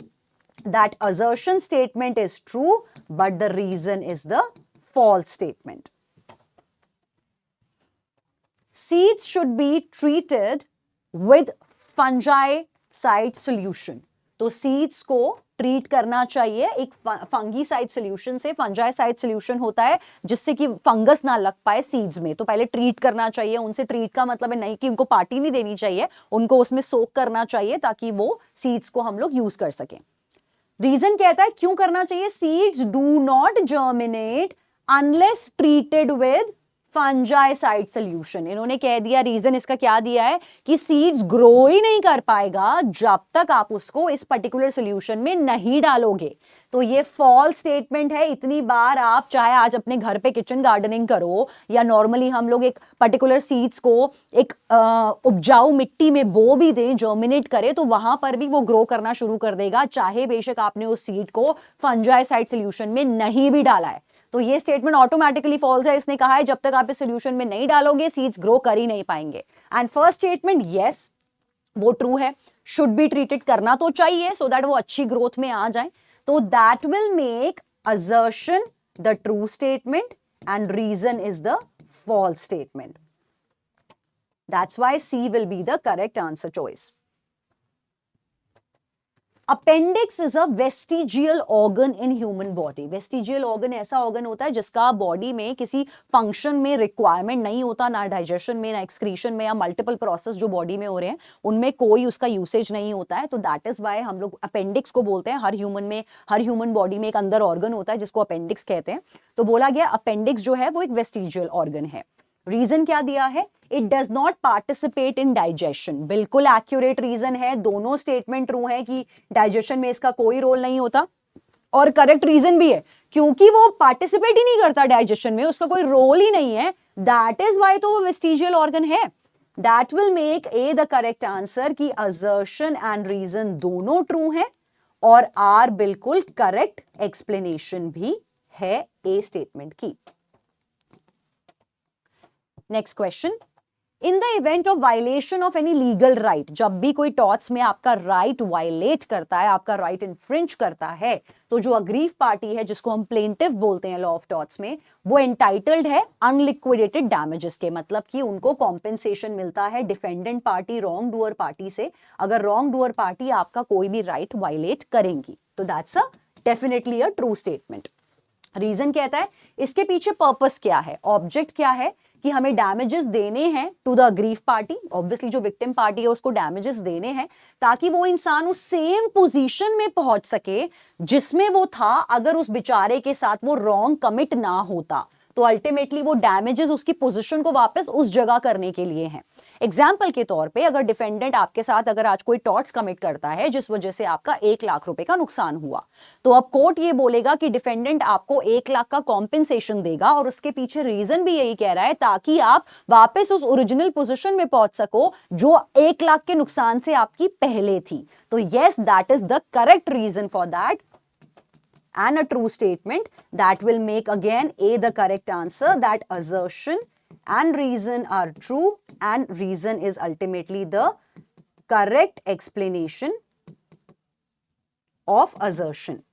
that assertion statement is true but the reason is the false statement. Seeds should be treated with fungicide solution. तो seeds को treat करना चाहिए एक फंगीसाइड सोल्यूशन से। फंजाइसाइड सोल्यूशन होता है जिससे कि फंगस ना लग पाए सीड्स में, तो पहले ट्रीट करना चाहिए उनसे। ट्रीट का मतलब है नहीं कि उनको पार्टी नहीं देनी चाहिए, उनको उसमें सोक करना चाहिए ताकि वो सीड्स को हम लोग यूज कर सकें। रीजन कहता है क्यों करना चाहिए, seeds do not germinate unless treated with fungicide solution. इन्होंने कह दिया, रीजन इसका क्या दिया है कि सीड्स ग्रो ही नहीं कर पाएगा जब तक आप उसको इस पर्टिकुलर सोल्यूशन में नहीं डालोगे। तो ये फॉल्स स्टेटमेंट है। इतनी बार आप चाहे आज अपने घर पे किचन गार्डनिंग करो या नॉर्मली हम लोग एक पर्टिकुलर सीड्स को एक उपजाऊ मिट्टी में बो भी दें, जर्मिनेट करे, तो वहां पर भी वो ग्रो करना शुरू कर देगा, चाहे बेशक आपने उस सीड को फंजाइसाइड सोल्यूशन में नहीं भी डाला है। तो ये स्टेटमेंट ऑटोमेटिकली फॉल्स है। इसने कहा है जब तक आप इस सोल्यूशन में नहीं डालोगे सीड्स ग्रो कर ही नहीं पाएंगे। एंड फर्स्ट स्टेटमेंट यस, वो ट्रू है, शुड बी ट्रीटेड करना तो चाहिए सो दैट वो अच्छी ग्रोथ में आ जाए। तो that will make assertion the true statement and reason is the false statement. That's why C will be the correct answer choice. Appendix is a vestigial organ in human body. Vestigial organ ऐसा organ होता है जिसका body में किसी function में requirement नहीं होता, ना डाइजेशन में, ना एक्सक्रीशन में, या मल्टीपल प्रोसेस जो बॉडी में हो रहे हैं उनमें कोई उसका यूसेज नहीं होता है। तो दैट इज वाई हम लोग अपेंडिक्स को बोलते हैं। हर ह्यूमन बॉडी में एक अंदर ऑर्गन होता है जिसको अपेंडिक्स कहते हैं। तो बोला गया अपेंडिक्स जो है वो एक वेस्टिजियल ऑर्गन है। रीजन क्या दिया है, it does not participate in digestion. बिल्कुल एक्यूरेट रीजन है, दोनों स्टेटमेंट ट्रू है कि डाइजेशन में इसका कोई रोल नहीं होता, और करेक्ट रीजन भी है क्योंकि वो पार्टिसिपेट ही नहीं करता डाइजेशन में, उसका कोई रोल ही नहीं है। दैट इज वाई तो वो वेस्टिजियल ऑर्गन है। That will make A the correct answer कि असर्शन एंड रीजन दोनों ट्रू है और आर बिल्कुल करेक्ट एक्सप्लेनेशन भी है ए स्टेटमेंट की। Next question, in the event of violation of any legal right, जब भी कोई टॉर्ट्स में आपका राइट वायलेट करता है, आपका राइट इन्फ्रिंज करता है, तो जो अग्रीव पार्टी है जिसको हम प्लेंटिफ बोलते हैं लॉ ऑफ टॉर्ट्स में, वो एंटाइटल्ड है अनलिक्विडेटेड डैमेजेस के, मतलब कि उनको कॉम्पेंसेशन मिलता है defendant party wrong doer party से अगर रॉन्ग डूअर पार्टी आपका कोई भी राइट वायलेट करेंगी। तो that's a definitely a true statement. Reason कहता है इसके पीछे पर्पस क्या है, ऑब्जेक्ट क्या है कि हमें डैमेजेस देने हैं to the aggrieved party. Obviously जो विक्टिम पार्टी है उसको डैमेजेस देने हैं ताकि वो इंसान उस सेम पोजीशन में पहुंच सके जिसमें वो था अगर उस बेचारे के साथ वो रॉन्ग कमिट ना होता। तो अल्टीमेटली वो डैमेजेस उसकी पोजीशन को वापस उस जगह करने के लिए हैं। एग्जाम्पल के तौर पे अगर डिफेंडेंट आपके साथ अगर आज कोई टॉर्ट्स कमिट करता है जिस वजह से आपका 1 लाख रुपए का नुकसान हुआ, तो अब कोर्ट ये बोलेगा कि डिफेंडेंट आपको 1 लाख का कॉम्पेंसेशन देगा, और उसके पीछे रीजन भी यही कह रहा है ताकि आप वापस उस ओरिजिनल पोजीशन में पहुंच सको जो 1 लाख के नुकसान से आपकी पहले थी। तो yes, that is the correct reason for that and a true statement. That will make again A the correct answer, that assertion and reason are true and reason is ultimately the correct explanation of assertion.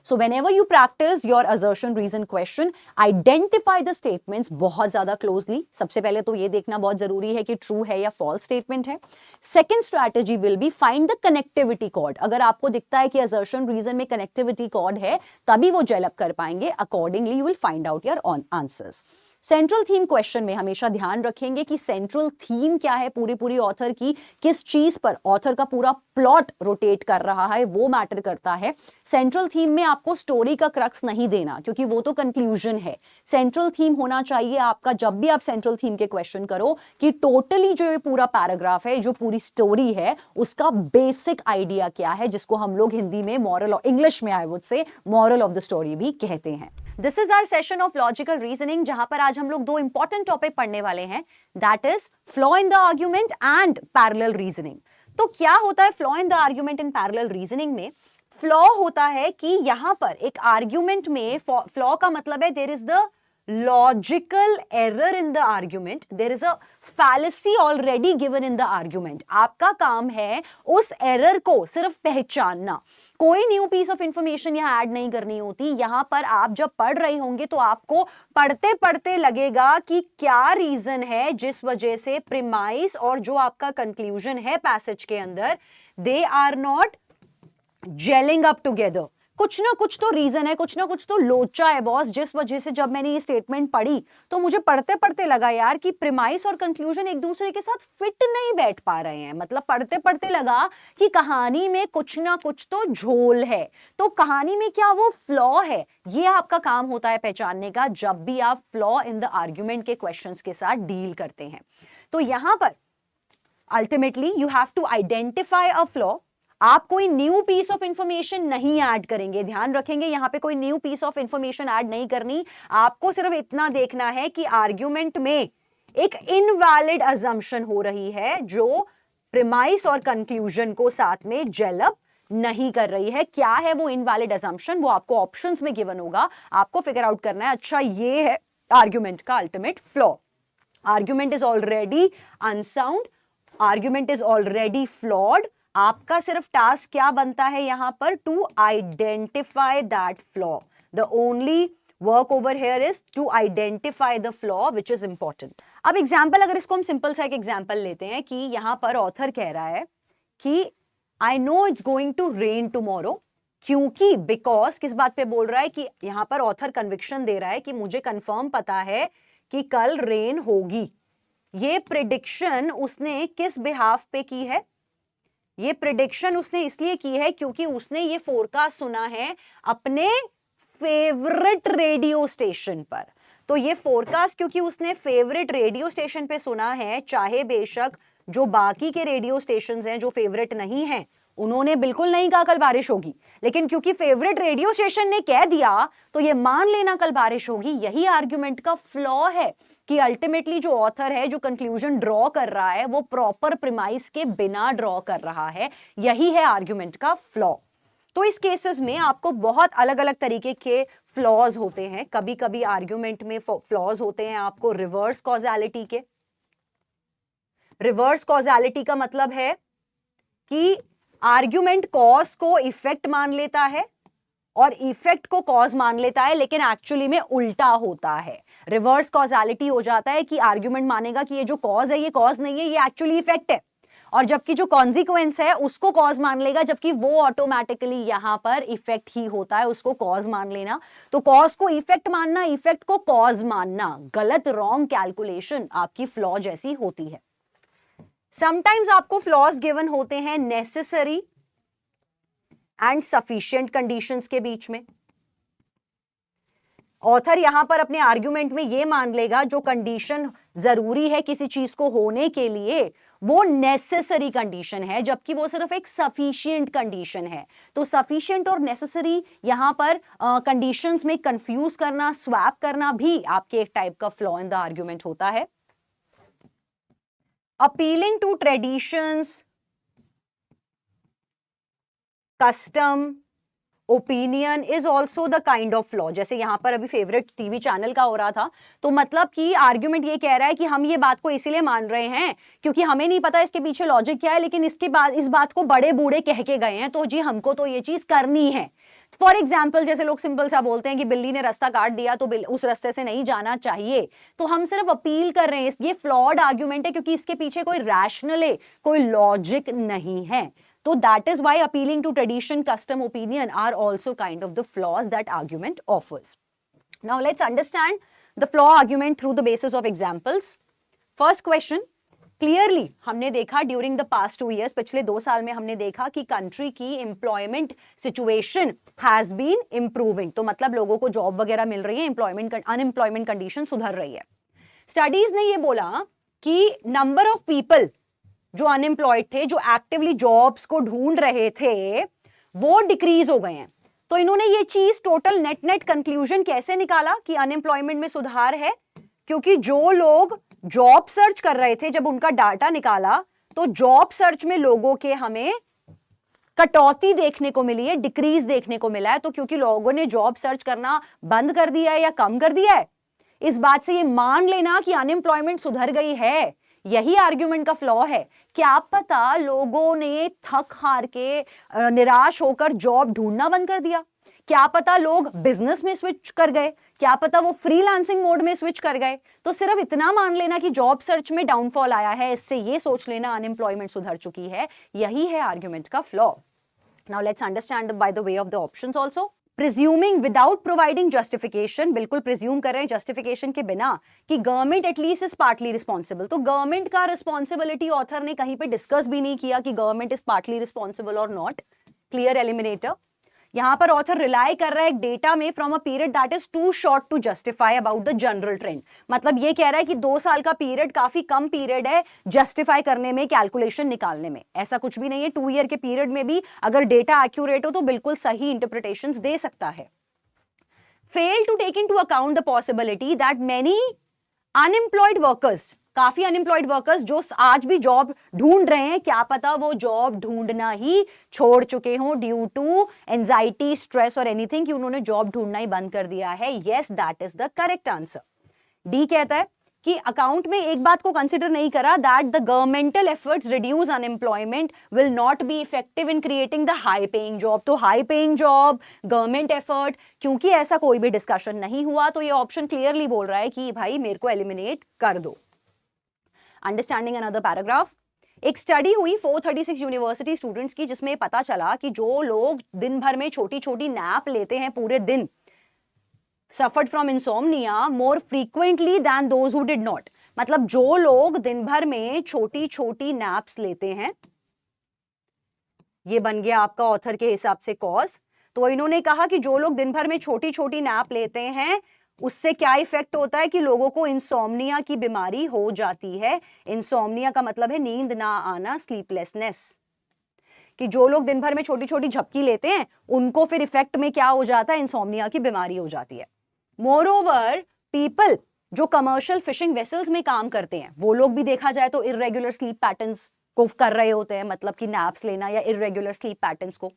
So whenever you practice your assertion reason question, identify the statements बहुत ज्यादा closely. सबसे पहले तो ये देखना बहुत जरूरी है कि true है या false statement है. Second strategy will be find the connectivity chord. अगर आपको दिखता है कि assertion reason में connectivity chord है तभी वो gel up कर पाएंगे. Accordingly you will find out your answers. Central theme question में हमेशा ध्यान रखेंगे कि सेंट्रल थीम क्या है पूरी ऑथर की, किस चीज पर ऑथर का पूरा प्लॉट रोटेट कर रहा है वो मैटर करता है। सेंट्रल थीम में आपको स्टोरी का क्रक्स नहीं देना क्योंकि वो तो कंक्लूजन है। सेंट्रल थीम होना चाहिए आपका जब भी आप सेंट्रल थीम के क्वेश्चन करो कि टोटली जो ये पूरा पैराग्राफ है, जो पूरी स्टोरी है, उसका बेसिक आइडिया क्या है, जिसको हम लोग हिंदी में मॉरल, इंग्लिश में I would say moral of the story भी कहते हैं। This is our session of logical reasoning, जहां पर आज हम लोग दो इंपॉर्टेंट टॉपिक पढ़ने वाले हैं, that is flaw in the argument and parallel reasoning. तो क्या होता है flaw in the argument in parallel reasoning में? फ्लॉ होता है कि यहां पर एक आर्ग्यूमेंट में, फ्लॉ का मतलब है there is the logical error in the argument, there is a fallacy already given in the argument. आपका काम है उस एरर को सिर्फ पहचानना, कोई न्यू पीस ऑफ इंफॉर्मेशन यहां ऐड नहीं करनी होती। यहां पर आप जब पढ़ रहे होंगे तो आपको पढ़ते पढ़ते लगेगा कि क्या रीजन है जिस वजह से प्रीमाइस और जो आपका कंक्लूजन है पैसेज के अंदर, they are not gelling up together. कुछ ना कुछ तो रीजन है, कुछ ना कुछ तो लोचा है बॉस, जिस वजह से जब मैंने ये स्टेटमेंट पढ़ी तो मुझे पढ़ते पढ़ते लगा यार कि प्रीमाइस और कंक्लूजन एक दूसरे के साथ फिट नहीं बैठ पा रहे हैं। मतलब पढ़ते पढ़ते लगा कि कहानी में कुछ ना कुछ तो झोल है। तो कहानी में क्या वो फ्लॉ है, ये आपका काम होता है पहचानने का जब भी आप फ्लॉ इन द आर्ग्यूमेंट के क्वेश्चंस के साथ डील करते हैं। तो यहां पर ultimately you have to identify a flaw. आप कोई न्यू पीस ऑफ इंफॉर्मेशन नहीं ऐड करेंगे, ध्यान रखेंगे यहां पे कोई new piece of information add नहीं करनी। आपको सिर्फ इतना देखना है कि आर्ग्यूमेंट में एक इनवैलिड अजम्पशन हो रही है जो प्रीमाइस और कंक्लूजन को साथ में जेलअप नहीं कर रही है। क्या है वो इनवैलिड अजम्पशन, वो आपको ऑप्शंस में गिवन होगा, आपको फिगर आउट करना है। अच्छा, ये है आर्ग्यूमेंट का ultimate flaw. Argument is already unsound, argument is already flawed. आपका सिर्फ टास्क क्या बनता है यहां पर? To identify that flaw. The only work over here is to identify the flaw which is important. अब एग्जाम्पल, अगर इसको हम सिंपल सा एक एग्जाम्पल लेते हैं कि यहां पर ऑथर कह रहा है कि I know it's going to rain tomorrow, क्योंकि बिकॉज किस बात पे बोल रहा है कि यहां पर ऑथर कन्विक्शन दे रहा है कि मुझे कंफर्म पता है कि कल रेन होगी। ये प्रिडिक्शन उसने किस बिहाफ पे की है? ये प्रिडिक्शन उसने इसलिए की है क्योंकि उसने ये फोरकास्ट सुना है अपने फेवरेट रेडियो स्टेशन पर। तो ये फोरकास्ट क्योंकि उसने फेवरेट रेडियो स्टेशन पे सुना है, चाहे बेशक जो बाकी के रेडियो स्टेशंस हैं जो फेवरेट नहीं हैं उन्होंने बिल्कुल नहीं कहा कल बारिश होगी, लेकिन क्योंकि फेवरेट रेडियो स्टेशन ने कह दिया तो ये मान लेना कल बारिश होगी। यही आर्ग्यूमेंट का फ्लॉ है कि अल्टीमेटली जो ऑथर है, जो कंक्लूजन ड्रॉ कर रहा है, वो प्रॉपर प्रीमाइस के बिना ड्रॉ कर रहा है। यही है आर्ग्यूमेंट का फ्लॉ। तो इस केसेस में आपको बहुत अलग अलग तरीके के फ्लॉज होते हैं। कभी कभी आर्ग्यूमेंट में फ्लॉज होते हैं आपको रिवर्स कॉजालिटी के। रिवर्स कॉजालिटी का मतलब है कि आर्ग्यूमेंट कॉज को इफेक्ट मान लेता है और इफेक्ट को कॉज मान लेता है, लेकिन एक्चुअली में उल्टा होता है। रिवर्स कॉजालिटी हो जाता है कि आर्ग्यूमेंट मानेगा कि ये जो कॉज है ये कॉज नहीं है, ये एक्चुअली इफेक्ट है, और जबकि जो कॉन्सिक्वेंस है उसको कॉज मान लेगा, जबकि वो ऑटोमेटिकली यहां पर इफेक्ट ही होता है, उसको कॉज मान लेना। तो कॉज को इफेक्ट मानना, इफेक्ट को कॉज मानना, गलत रॉन्ग कैलकुलेशन आपकी फ्लॉ जैसी होती है। समटाइम्स आपको फ्लॉज गिवन होते हैं नेसेसरी एंड सफिशिएंट कंडीशंस के बीच में। ऑथर यहां पर अपने आर्ग्यूमेंट में यह मान लेगा जो कंडीशन जरूरी है किसी चीज को होने के लिए वो नेसेसरी कंडीशन है, जबकि वो सिर्फ एक सफिशिएंट कंडीशन है। तो सफिशिएंट और नेसेसरी यहां पर कंडीशंस में कंफ्यूज करना, स्वैप करना भी आपके एक टाइप का फ्लॉ इन द आर्ग्यूमेंट होता है। Appealing to traditions, custom, opinion is also the kind of flaw. जैसे यहां पर अभी फेवरेट टीवी चैनल का हो रहा था, तो मतलब कि आर्ग्यूमेंट ये कह रहा है कि हम ये बात को इसीलिए मान रहे हैं क्योंकि हमें नहीं पता इसके पीछे लॉजिक क्या है, लेकिन इसके बाद इस बात को बड़े बूढ़े कह के गए हैं, तो जी हमको तो ये चीज करनी है। फॉर एग्जाम्पल, जैसे लोग सिंपल सा बोलते हैं कि बिल्ली ने रास्ता काट दिया तो उस रास्ते से नहीं जाना चाहिए, तो हम सिर्फ अपील कर रहे हैं। ये फ्लॉड आर्ग्यूमेंट है क्योंकि इसके पीछे कोई रैशनल है, कोई लॉजिक नहीं है। So that is why appealing to tradition, custom, opinion are also kind of the flaws that argument offers. Now let's understand the flaw argument through the basis of examples. First question, clearly हमने देखा during the past 2 years, पिछले 2 साल में हमने देखा कि country की employment situation has been improving. तो मतलब लोगों को job वगैरह मिल रही है, unemployment condition सुधर रही है। Studies ने ये बोला कि number of people जो अनएम्प्लॉयड थे, जो एक्टिवली जॉब्स को ढूंढ रहे थे, वो डिक्रीज हो गए हैं। तो इन्होंने ये चीज टोटल नेट नेट कंक्लूजन कैसे निकाला कि अनएम्प्लॉयमेंट में सुधार है, क्योंकि जो लोग जॉब सर्च कर रहे थे, जब उनका डाटा निकाला तो जॉब सर्च में लोगों के हमें कटौती देखने को मिली है, डिक्रीज देखने को मिला है। तो क्योंकि लोगों ने जॉब सर्च करना बंद कर दिया है या कम कर दिया है, इस बात से ये मान लेना कि अनएम्प्लॉयमेंट सुधर गई है, यही आर्ग्यूमेंट का फ्लॉ है। क्या पता लोगों ने थक हार के निराश होकर जॉब ढूंढना बंद कर दिया, क्या पता लोग बिजनेस में स्विच कर गए, क्या पता वो फ्रीलांसिंग मोड में स्विच कर गए। तो सिर्फ इतना मान लेना कि जॉब सर्च में डाउनफॉल आया है, इससे ये सोच लेना अनएम्प्लॉयमेंट सुधर चुकी है, यही है आर्ग्यूमेंट का flaw. Now let's understand by the way of the options also. Presuming without providing justification, बिल्कुल प्रिज्यूम कर रहे हैं जस्टिफिकेशन के बिना कि government at least is partly responsible. तो गवर्नमेंट का रिस्पॉन्सिबिलिटी ऑथर ने कहीं पे डिस्कस भी नहीं किया कि गवर्नमेंट इज पार्टली रिस्पॉन्सिबल और नॉट, क्लियर एलिमिनेटर। यहां पर ऑथर रिलाई कर रहा है एक डेटा में from a period that is too short to justify about the general trend. मतलब ये कह रहा है कि 2 साल का पीरियड काफी कम पीरियड है जस्टिफाई करने में, कैलकुलेशन निकालने में। ऐसा कुछ भी नहीं है, 2 ईयर के पीरियड में भी अगर डेटा एक्यूरेट हो तो बिल्कुल सही इंटरप्रिटेशंस दे सकता है। Fail to take into account the possibility that many unemployed workers, काफी अनएम्प्लॉयड वर्कर्स जो आज भी जॉब ढूंढ रहे हैं, क्या पता वो जॉब ढूंढना ही छोड़ चुके हों ड्यू टू एंजाइटी, स्ट्रेस और एनीथिंग, कि उन्होंने जॉब ढूंढना ही बंद कर दिया है। Yes, that is the correct answer. D कहता है कि अकाउंट में एक बात को कंसिडर नहीं करा, that the governmental efforts reduce unemployment will not be effective in creating the high paying job. तो high paying job, government effort, क्योंकि ऐसा कोई भी डिस्कशन नहीं हुआ, तो ये ऑप्शन क्लियरली बोल रहा है कि भाई मेरे को एलिमिनेट कर दो। Understanding another paragraph. एक स्टडी हुई 436 यूनिवर्सिटी स्टूडेंट्स की, जिसमें पता चला कि जो लोग दिन भर में छोटी छोटी नैप लेते हैं पूरे दिन, suffered from insomnia more frequently than those who did not। मतलब जो लोग दिन भर में छोटी छोटी नैप्स लेते हैं, ये बन गया आपका ऑथर के हिसाब से कॉज। तो इन्होंने कहा कि जो लोग दिन भर में छोटी छोटी नैप लेते हैं उससे क्या इफेक्ट होता है कि लोगों को इंसोम्निया की बीमारी हो जाती है। इंसोम्निया का मतलब है नींद ना आना, स्लीपलेसनेस, कि जो लोग दिन भर में छोटी छोटी झपकी लेते हैं उनको फिर इफेक्ट में क्या हो जाता है, इंसोम्निया की बीमारी हो जाती है। मोरओवर पीपल जो कमर्शियल फिशिंग वेसल्स में काम करते हैं, वो लोग भी देखा जाए तो इरेगुलर स्लीप पैटर्न्स को कर रहे होते हैं, मतलब कि नैप्स लेना या इरेगुलर स्लीप पैटर्न्स को,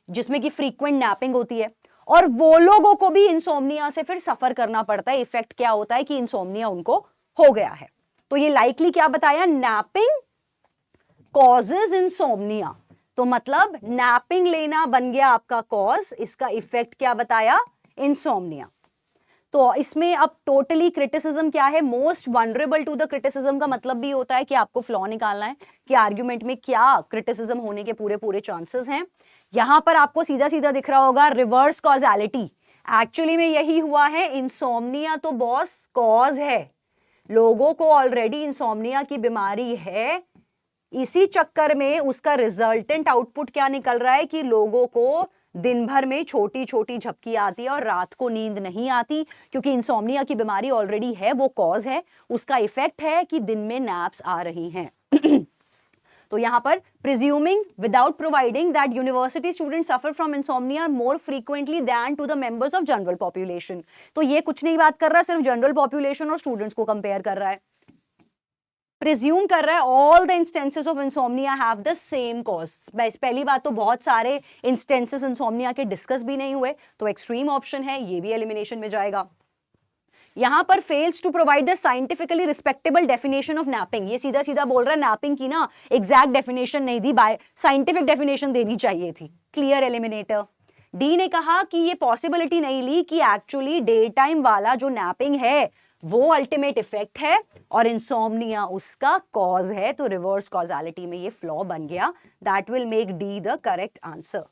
जिसमें कि फ्रीक्वेंट नैपिंग होती है, और वो लोगों को भी इंसोम्निया से फिर सफर करना पड़ता है। इफेक्ट क्या होता है कि इंसोम्निया उनको हो गया है। तो ये लाइकली क्या बताया, नैपिंग कॉजेज इंसोम्निया। तो मतलब नैपिंग लेना बन गया आपका कॉज, इसका इफेक्ट क्या बताया, इंसोम्निया। तो इसमें अब टोटली क्रिटिसिज्म क्या है, most vulnerable to the criticism का मतलब भी होता है कि आपको फ्लॉ निकालना है कि आर्ग्यूमेंट में क्या क्रिटिसिज्म होने के पूरे पूरे चांसेस हैं। यहां पर आपको सीधा सीधा दिख रहा होगा रिवर्स कॉजेलिटी, एक्चुअली में यही हुआ है। इंसोम्निया तो बॉस कॉज है, लोगों को ऑलरेडी इंसोम्निया की बीमारी है, इसी चक्कर में उसका रिजल्टेंट आउटपुट क्या निकल रहा है कि लोगों को दिन भर में छोटी छोटी झपकी आती है और रात को नींद नहीं आती, क्योंकि इंसोम्निया की बीमारी ऑलरेडी है, वो कॉज है, उसका इफेक्ट है कि दिन में नैप्स आ रही हैं। तो यहां पर presuming without providing that university student suffer from insomnia more frequently than to the members of general population. तो ये कुछ नहीं बात कर रहा, सिर्फ जनरल पॉपुलेशन और स्टूडेंट्स को कंपेयर कर रहा है। प्रिज्यूम कर रहा है all the instances of insomnia have the same cause. पहली बात तो बहुत सारे इंस्टेंसेस इंसोम्निया के डिस्कस भी नहीं हुए, तो एक्सट्रीम ऑप्शन है, ये भी एलिमिनेशन में जाएगा। यहां पर fails to provide the scientifically respectable definition of napping, ये सीधा सीधा बोल रहा है नैपिंग की ना एग्जैक्ट डेफिनेशन नहीं दी, बाय साइंटिफिक डेफिनेशन देनी चाहिए थी, क्लियर एलिमिनेटर। डी ने कहा कि ये पॉसिबिलिटी नहीं ली कि एक्चुअली डे टाइम वाला जो नैपिंग है वो अल्टीमेट इफेक्ट है और इंसोम्निया उसका कॉज है, तो रिवर्स कॉजालिटी में ये फ्लॉ बन गया। That will make D the correct answer.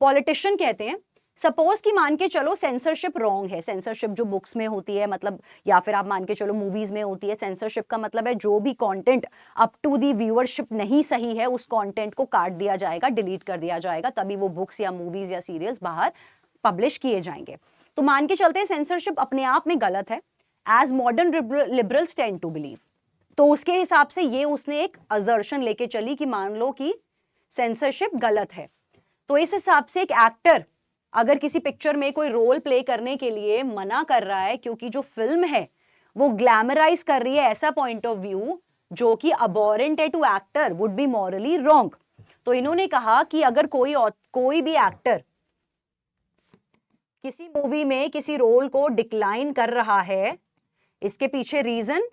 Politician कहते हैं सपोज कि मान के चलो सेंसरशिप रॉन्ग है, सेंसरशिप जो बुक्स में होती है, मतलब या फिर आप मान के चलो मूवीज में होती है, सेंसरशिप का मतलब है जो भी content up to the viewership नहीं सही है उस कंटेंट को काट दिया जाएगा, डिलीट कर दिया जाएगा, तभी वो बुक्स या मूवीज या सीरियल्स बाहर पब्लिश किए जाएंगे। तो मान के चलते हैं सेंसरशिप अपने आप में गलत है, as modern liberals tend to believe. तो उसके हिसाब से ये उसने एक असर्शन लेके चली कि मान लो कि सेंसरशिप गलत है। तो इस हिसाब से एक एक्टर अगर किसी पिक्चर में कोई रोल प्ले करने के लिए मना कर रहा है क्योंकि जो फिल्म है वो ग्लैमराइज कर रही है ऐसा पॉइंट ऑफ व्यू जो कि अबोरेंट है to actor, would be morally wrong. तो इन्होंने कहा कि अगर कोई भी एक्टर किसी मूवी में किसी रोल को डिक्लाइन कर रहा है, इसके पीछे रीजन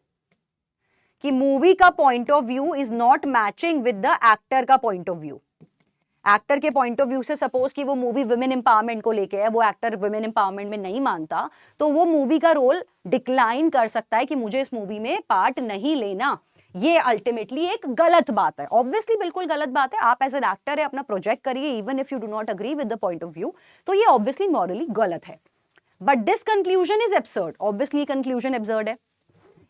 कि मूवी का point of view is not matching with the actor का पॉइंट ऑफ व्यू। एक्टर के पॉइंट ऑफ व्यू से सपोज कि वो मूवी वुमेन एम्पावरमेंट को लेके है, वो एक्टर वुमेन एम्पावरमेंट में नहीं मानता, तो वो मूवी का रोल डिक्लाइन कर सकता है कि मुझे इस मूवी में पार्ट नहीं लेना। ये अल्टीमेटली एक गलत बात है, ऑब्वियसली बिल्कुल गलत बात है। आप एज एन एक्टर है अपना प्रोजेक्ट करिए even if you do not agree with the point of view, तो ये ऑब्वियसली मॉरली गलत है। But this conclusion is absurd, obviously conclusion absurd है।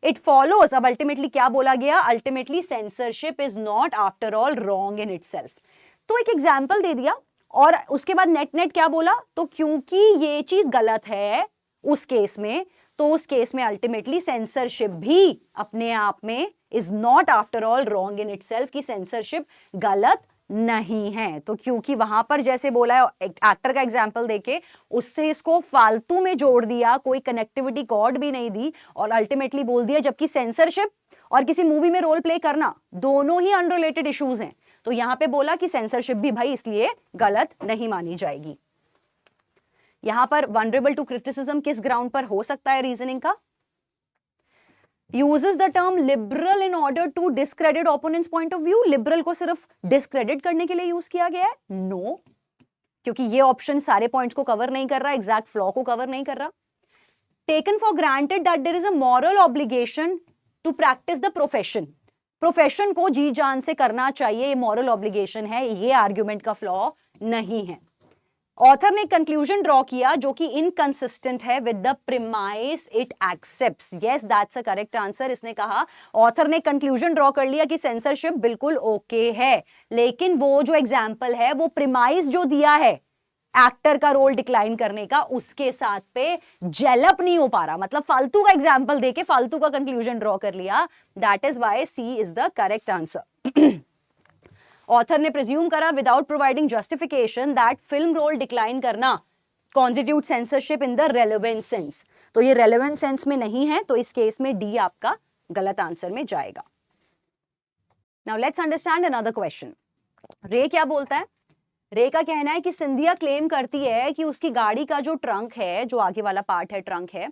इट फॉलोज, अब अल्टीमेटली क्या बोला गया, ultimately censorship is not after all wrong in itself. तो एक एग्जाम्पल दे दिया और उसके बाद नेट नेट क्या बोला, तो क्योंकि ये चीज गलत है उस केस में, तो उस केस में अल्टीमेटली सेंसरशिप भी अपने आप में is not after all wrong in itself, की सेंसरशिप गलत नहीं है। तो क्योंकि वहां पर जैसे बोला है एक्टर का एग्जांपल देके उससे इसको फालतू में जोड़ दिया, कोई कनेक्टिविटी कॉर्ड भी नहीं दी और अल्टीमेटली बोल दिया, जबकि सेंसरशिप और किसी मूवी में रोल प्ले करना दोनों ही अनरिलेटेड इश्यूज हैं। तो यहां पे बोला कि सेंसरशिप भी भाई इसलिए गलत नहीं मानी जाएगी। यहां पर वनरेबल टू क्रिटिसिज्म किस ग्राउंड पर हो सकता है रीजनिंग का, uses the term liberal in order to discredit opponent's point of view। Liberal को सिर्फ डिस्क्रेडिट करने के लिए यूज किया गया है? नो, क्योंकि ये ऑप्शन सारे पॉइंट्स को कवर नहीं कर रहा, एग्जैक्ट फ्लॉ को कवर नहीं कर रहा। Taken for granted that there is a moral obligation to practice the profession, profession को जी जान से करना चाहिए, ये मॉरल ऑब्लिगेशन है, ये आर्ग्यूमेंट का फ्लॉ नहीं है। ऑथर ने कंक्लूजन ड्रॉ किया जो कि इनकंसिस्टेंट है with the premise it accepts. Yes, that's a correct answer. इसने कहा, ऑथर ने कंक्लूजन ड्रॉ कर लिया कि सेंसरशिप बिल्कुल ओके है, लेकिन वो जो एग्जांपल है वो प्रीमाइस जो दिया है एक्टर का रोल डिक्लाइन करने का, उसके साथ पे जेलअप नहीं हो पा रहा, मतलब फालतू का एग्जांपल देके फालतू का कंक्लूजन ड्रॉ कर लिया। That is why C is the correct answer. Author ने प्रिज्यूम करा without providing justification that film role decline करना constitute censorship in the relevant sense. तो ये रेलेवेंट सेंस में नहीं है, तो इस केस में डी आपका गलत आंसर में जाएगा। Now let's understand another question. रे क्या बोलता है, रे का कहना है कि सिंधिया क्लेम करती है कि उसकी गाड़ी का जो ट्रंक है, जो आगे वाला पार्ट है ट्रंक है,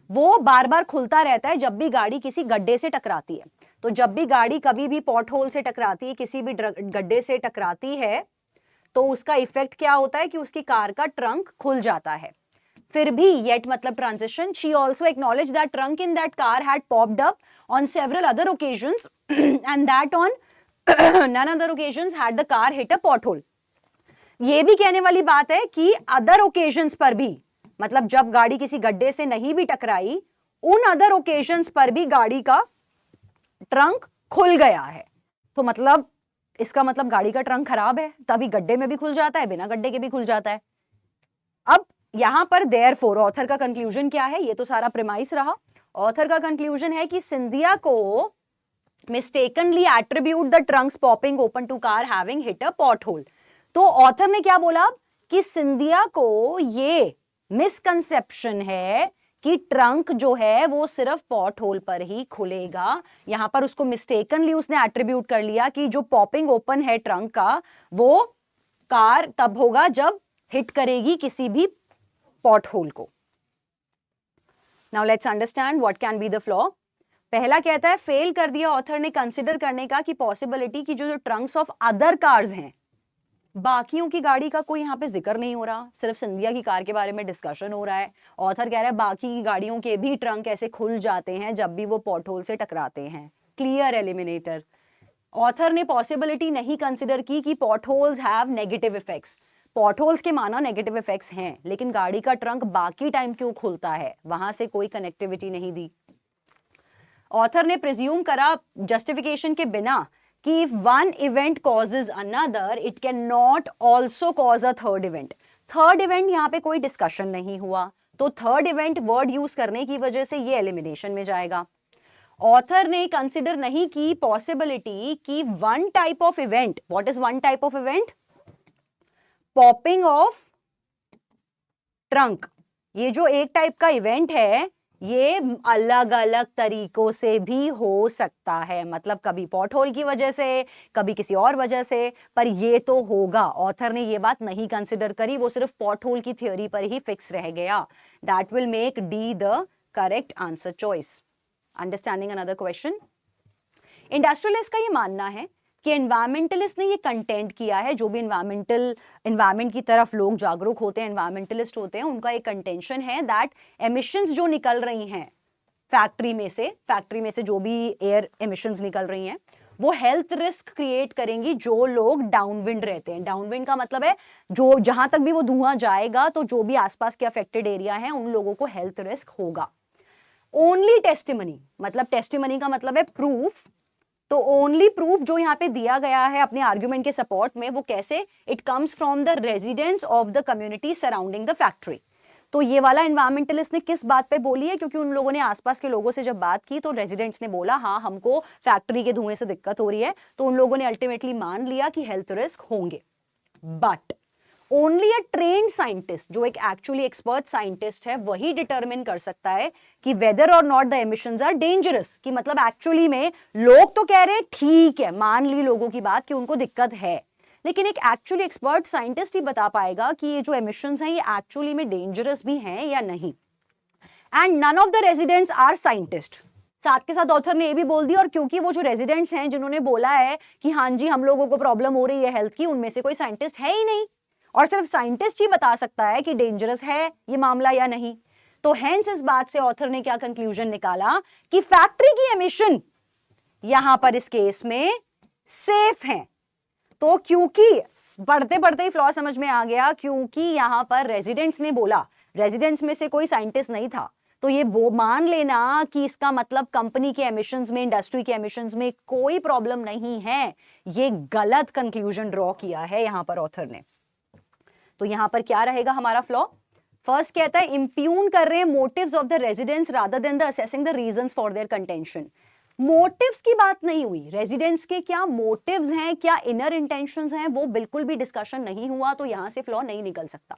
वो बार बार खुलता रहता है जब भी गाड़ी किसी गड्ढे से टकराती है। तो जब भी गाड़ी कभी भी पॉट होल से टकराती है, किसी भी गड्ढे से टकराती है, तो उसका इफेक्ट क्या होता है कि उसकी कार का ट्रंक खुल जाता है। फिर भी येट मतलब transition, she also acknowledge that trunk in that car had popped up on several other occasions and that on none other occasions had the car hit a pothole. ये भी कहने वाली बात है कि अदर ओकेजन्स पर भी, मतलब जब गाड़ी किसी गड्ढे से नहीं भी टकराई, उन अदर ओकेजन्स पर भी गाड़ी का ट्रंक खुल गया है। तो मतलब इसका मतलब गाड़ी का ट्रंक खराब है, तभी गड्ढे में भी खुल जाता है, बिना गड्ढे के भी खुल जाता है। अब यहां पर देयरफॉर ऑथर का कंक्लूजन क्या है, ये तो सारा प्रीमाइस रहा। ऑथर का कंक्लूजन है कि सिंधिया को mistakenly attribute the trunks popping open to car having hit a pothole. तो ऑथर ने क्या बोला कि सिंधिया को ये मिसकंसेप्शन है कि ट्रंक जो है वो सिर्फ पॉट होल पर ही खुलेगा। यहां पर उसको मिस्टेकनली उसने एट्रीब्यूट कर लिया कि जो पॉपिंग ओपन है ट्रंक का, वो कार तब होगा जब हिट करेगी किसी भी पॉट होल को। Now let's understand what can be the flaw. पहला कहता है, फेल कर दिया ऑथर ने कंसिडर करने का कि पॉसिबिलिटी की जो ट्रंक्स ऑफ अदर कार्स हैं, बाकियों की गाड़ी का कोई यहाँ पे जिक्र नहीं हो रहा, सिर्फ सिंधिया की कार के बारे में डिस्कशन हो रहा है। ऑथर कह रहा है बाकी की गाड़ियों के भी ट्रंक ऐसे खुल जाते हैं जब भी वो पॉट होल से टकराते हैं। Clear eliminator. ऑथर ने पॉसिबिलिटी नहीं कंसिडर की कि pot holes have negative effects. Pot holes के माना नेगेटिव इफेक्ट्स हैं, लेकिन गाड़ी का ट्रंक बाकी टाइम क्यों खुलता है, वहां से कोई कनेक्टिविटी नहीं दी। ऑथर ने प्रिज्यूम करा जस्टिफिकेशन के बिना कि if one event causes another, it cannot also cause a third event। Third event यहाँ पे कोई डिस्कशन नहीं हुआ, तो थर्ड इवेंट वर्ड यूज करने की वजह से ये एलिमिनेशन में जाएगा। ऑथर ने कंसिडर नहीं की पॉसिबिलिटी कि one type of event, what is one type of event, popping of trunk, ये जो एक टाइप का इवेंट है ये अलग अलग तरीकों से भी हो सकता है, मतलब कभी पॉट होल की वजह से, कभी किसी और वजह से, पर ये तो होगा। ऑथर ने ये बात नहीं कंसिडर करी, वो सिर्फ पॉट होल की थ्योरी पर ही फिक्स रह गया। That will make D the correct answer choice. Understanding another question. Industrialist का ये मानना है कि एनवायरमेंटलिस्ट ने ये कंटेंट किया है, जो भी एनवायरमेंट की तरफ लोग जागरूक होते हैं, एनवायरमेंटलिस्ट होते हैं, उनका एक कंटेंशन है दैट एमिशंस जो निकल रही हैं फैक्ट्री में से जो भी एयर एमिशंस निकल रही हैं वो हेल्थ रिस्क क्रिएट करेंगी जो लोग डाउनविंड रहते हैं। डाउनविंड का मतलब है जो जहां तक भी वो धुआं जाएगा तो जो भी आसपास के अफेक्टेड एरिया है उन लोगों को हेल्थ रिस्क होगा। ओनली टेस्टिमनी, मतलब टेस्टिमनी का मतलब है प्रूफ, तो ओनली प्रूफ जो यहाँ पे दिया गया है अपने आर्ग्यूमेंट के सपोर्ट में वो कैसे, it comes from the residents of the community surrounding the factory. तो ये वाला एनवायरमेंटलिस्ट ने किस बात पे बोली है, क्योंकि उन लोगों ने आसपास के लोगों से जब बात की तो रेजिडेंट्स ने बोला हाँ हमको फैक्ट्री के धुएं से दिक्कत हो रही है, तो उन लोगों ने अल्टीमेटली मान लिया कि हेल्थ रिस्क होंगे। But only a trained scientist, जो एक एक्चुअली एक्सपर्ट साइंटिस्ट है, वही डिटरमिन कर सकता है कि वेदर और not the emissions are dangerous, कि मतलब एक्चुअली में लोग तो कह रहे हैं ठीक है, मान ली लोगों की बात कि उनको दिक्कत है, लेकिन एक एक्चुअली एक्सपर्ट साइंटिस्ट ही बता पाएगा कि ये जो एमिशंस हैं ये एक्चुअली में डेंजरस भी हैं या नहीं। And none of the residents are scientist. साथ के साथ ऑथर ने ये भी बोल दिया, और क्योंकि वो जो रेजिडेंट्स हैं जिन्होंने बोला है कि हाँ जी हम लोगों को प्रॉब्लम हो रही है हेल्थ की, उनमें से कोई साइंटिस्ट है ही नहीं, और सिर्फ साइंटिस्ट ही बता सकता है कि डेंजरस है ये मामला या नहीं। तो हेंस इस बात से ऑथर ने क्या कंक्लूजन निकाला कि फैक्ट्री की एमिशन यहां पर इस केस में सेफ है। तो क्योंकि पढ़ते पढ़ते ही फ्लॉ समझ में आ गया, क्योंकि यहां पर रेजिडेंट्स ने बोला, रेजिडेंट्स में से कोई साइंटिस्ट नहीं था, तो ये मान लेना कि इसका मतलब कंपनी के एमिशंस में, इंडस्ट्री के एमिशंस में कोई प्रॉब्लम नहीं है, ये गलत कंक्लूजन ड्रॉ किया है यहां पर ऑथर ने। तो यहां पर क्या रहेगा हमारा फ्लॉ? फर्स्ट कहता है इंप्यून कर रहे हैं motives of the residents rather than the assessing the reasons for their contention. Motives की बात नहीं हुई, रेजिडेंट्स के क्या मोटिव्स हैं, क्या इनर इंटेंशंस हैं, वो बिल्कुल भी डिस्कशन नहीं हुआ, तो यहां से फ्लॉ नहीं निकल सकता।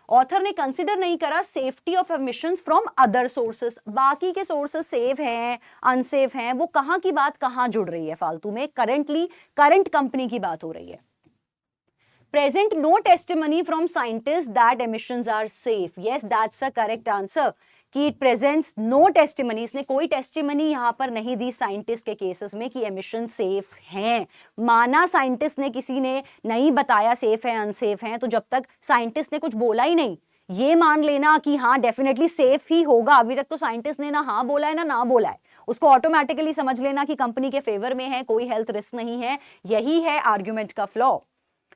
ऑथर ने कंसिडर नहीं करा safety of emissions from other sources, बाकी के सोर्सेस सेफ हैं अनसेफ हैं, वो कहां की बात कहां जुड़ रही है फालतू में, करंट कंपनी की बात हो रही है। Present no testimony from scientists that emissions are safe. Yes, that's a correct answer. कि it presents no testimony, इसने कोई टेस्टिमनी यहाँ पर नहीं दी साइंटिस्ट के केसेस में कि एमिशन सेफ हैं। माना साइंटिस्ट ने, किसी ने नहीं बताया सेफ है अनसेफ है, तो जब तक साइंटिस्ट ने कुछ बोला ही नहीं, ये मान लेना कि हाँ डेफिनेटली सेफ ही होगा। अभी तक तो साइंटिस्ट ने ना हाँ बोला है ना बोला है, उसको ऑटोमेटिकली समझ लेना कि कंपनी के फेवर में है, कोई हेल्थ रिस्क नहीं है। यही है आर्ग्यूमेंट का फ्लॉ।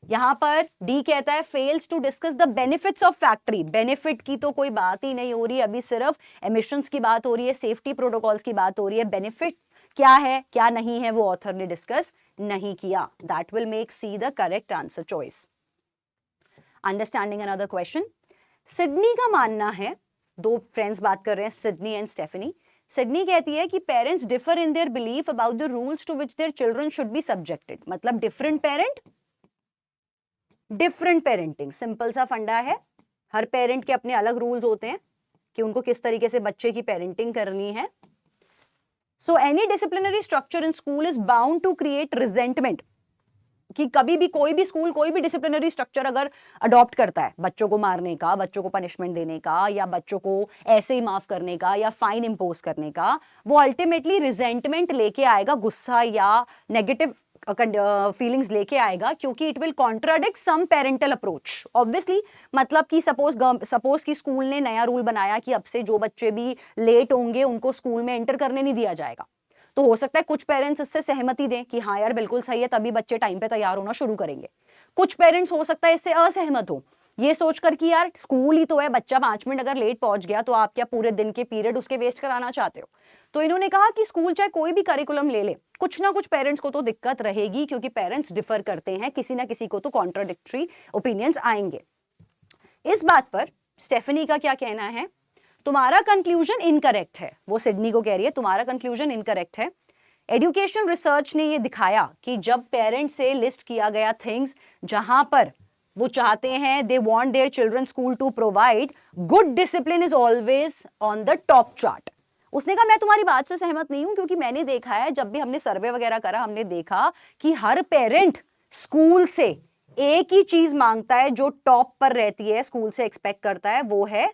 यहां पर डी कहता है fails to discuss the benefits of factory. Benefit की तो कोई बात ही नहीं हो रही, अभी सिर्फ एमिशंस की बात हो रही है, सेफ्टी प्रोटोकॉल्स की बात हो रही है। बेनिफिट क्या है क्या नहीं है वो ऑथर ने डिस्कस नहीं किया। That will make C the correct answer choice. Understanding another question. Sydney का मानना है, दो फ्रेंड्स बात कर रहे हैं, सिडनी एंड स्टेफनी। सिडनी कहती है कि parents differ in their belief about the rules to which their children should be subjected. मतलब different parent different parenting, simple सा फंडा है। हर पेरेंट के अपने अलग रूल्स होते हैं कि उनको किस तरीके से बच्चे की पेरेंटिंग करनी है। So any disciplinary structure in school is bound to create resentment, कि कभी भी कोई भी स्कूल कोई भी डिसिप्लिनरी स्ट्रक्चर अगर अडॉप्ट करता है, बच्चों को मारने का, बच्चों को पनिशमेंट देने का, या बच्चों को ऐसे ही माफ करने का, या फाइन इंपोज करने का, वो अल्टीमेटली रिजेंटमेंट लेके आएगा, गुस्सा या नेगेटिव फीलिंग्स लेके आएगा, क्योंकि it will contradict some parental approach. Obviously मतलब कि सपोज कि स्कूल ने नया रूल बनाया कि अब से जो बच्चे भी लेट होंगे उनको स्कूल में एंटर करने नहीं दिया जाएगा, तो हो सकता है कुछ पेरेंट्स इससे सहमति दें कि हाँ यार बिल्कुल सही है, तभी बच्चे टाइम पे तैयार होना शुरू करेंगे। कुछ पेरेंट्स हो सकता है इससे असहमत हो, ये सोचकर कि यार स्कूल ही तो है, बच्चा 5 मिनट अगर लेट पहुंच गया तो आप क्या पूरे दिन के पीरियड उसके वेस्ट कराना चाहते हो। तो इन्होंने कहा कि स्कूल चाहे कोई भी करिकुलम ले ले, कुछ ना कुछ पेरेंट्स को तो दिक्कत रहेगी, क्योंकि पेरेंट्स डिफर करते हैं, किसी ना किसी को तो कॉन्ट्राडिक्टरी ओपिनियंस आएंगे। इस बात पर स्टेफनी का क्या कहना है? तुम्हारा कंक्लूजन इनकरेक्ट है। वो सिडनी को कह रही है तुम्हारा कंक्लूजन इनकरेक्ट है। एजुकेशन रिसर्च ने ये दिखाया कि जब पेरेंट्स से लिस्ट किया गया थिंग्स जहां पर वो चाहते हैं, they want their children school to provide good discipline is always on the top chart. उसने कहा मैं तुम्हारी बात से सहमत नहीं हूं, क्योंकि मैंने देखा है, जब भी हमने सर्वे वगैरह करा हमने देखा कि हर पेरेंट स्कूल से एक ही चीज मांगता है जो टॉप पर रहती है, स्कूल से एक्सपेक्ट करता है, वो है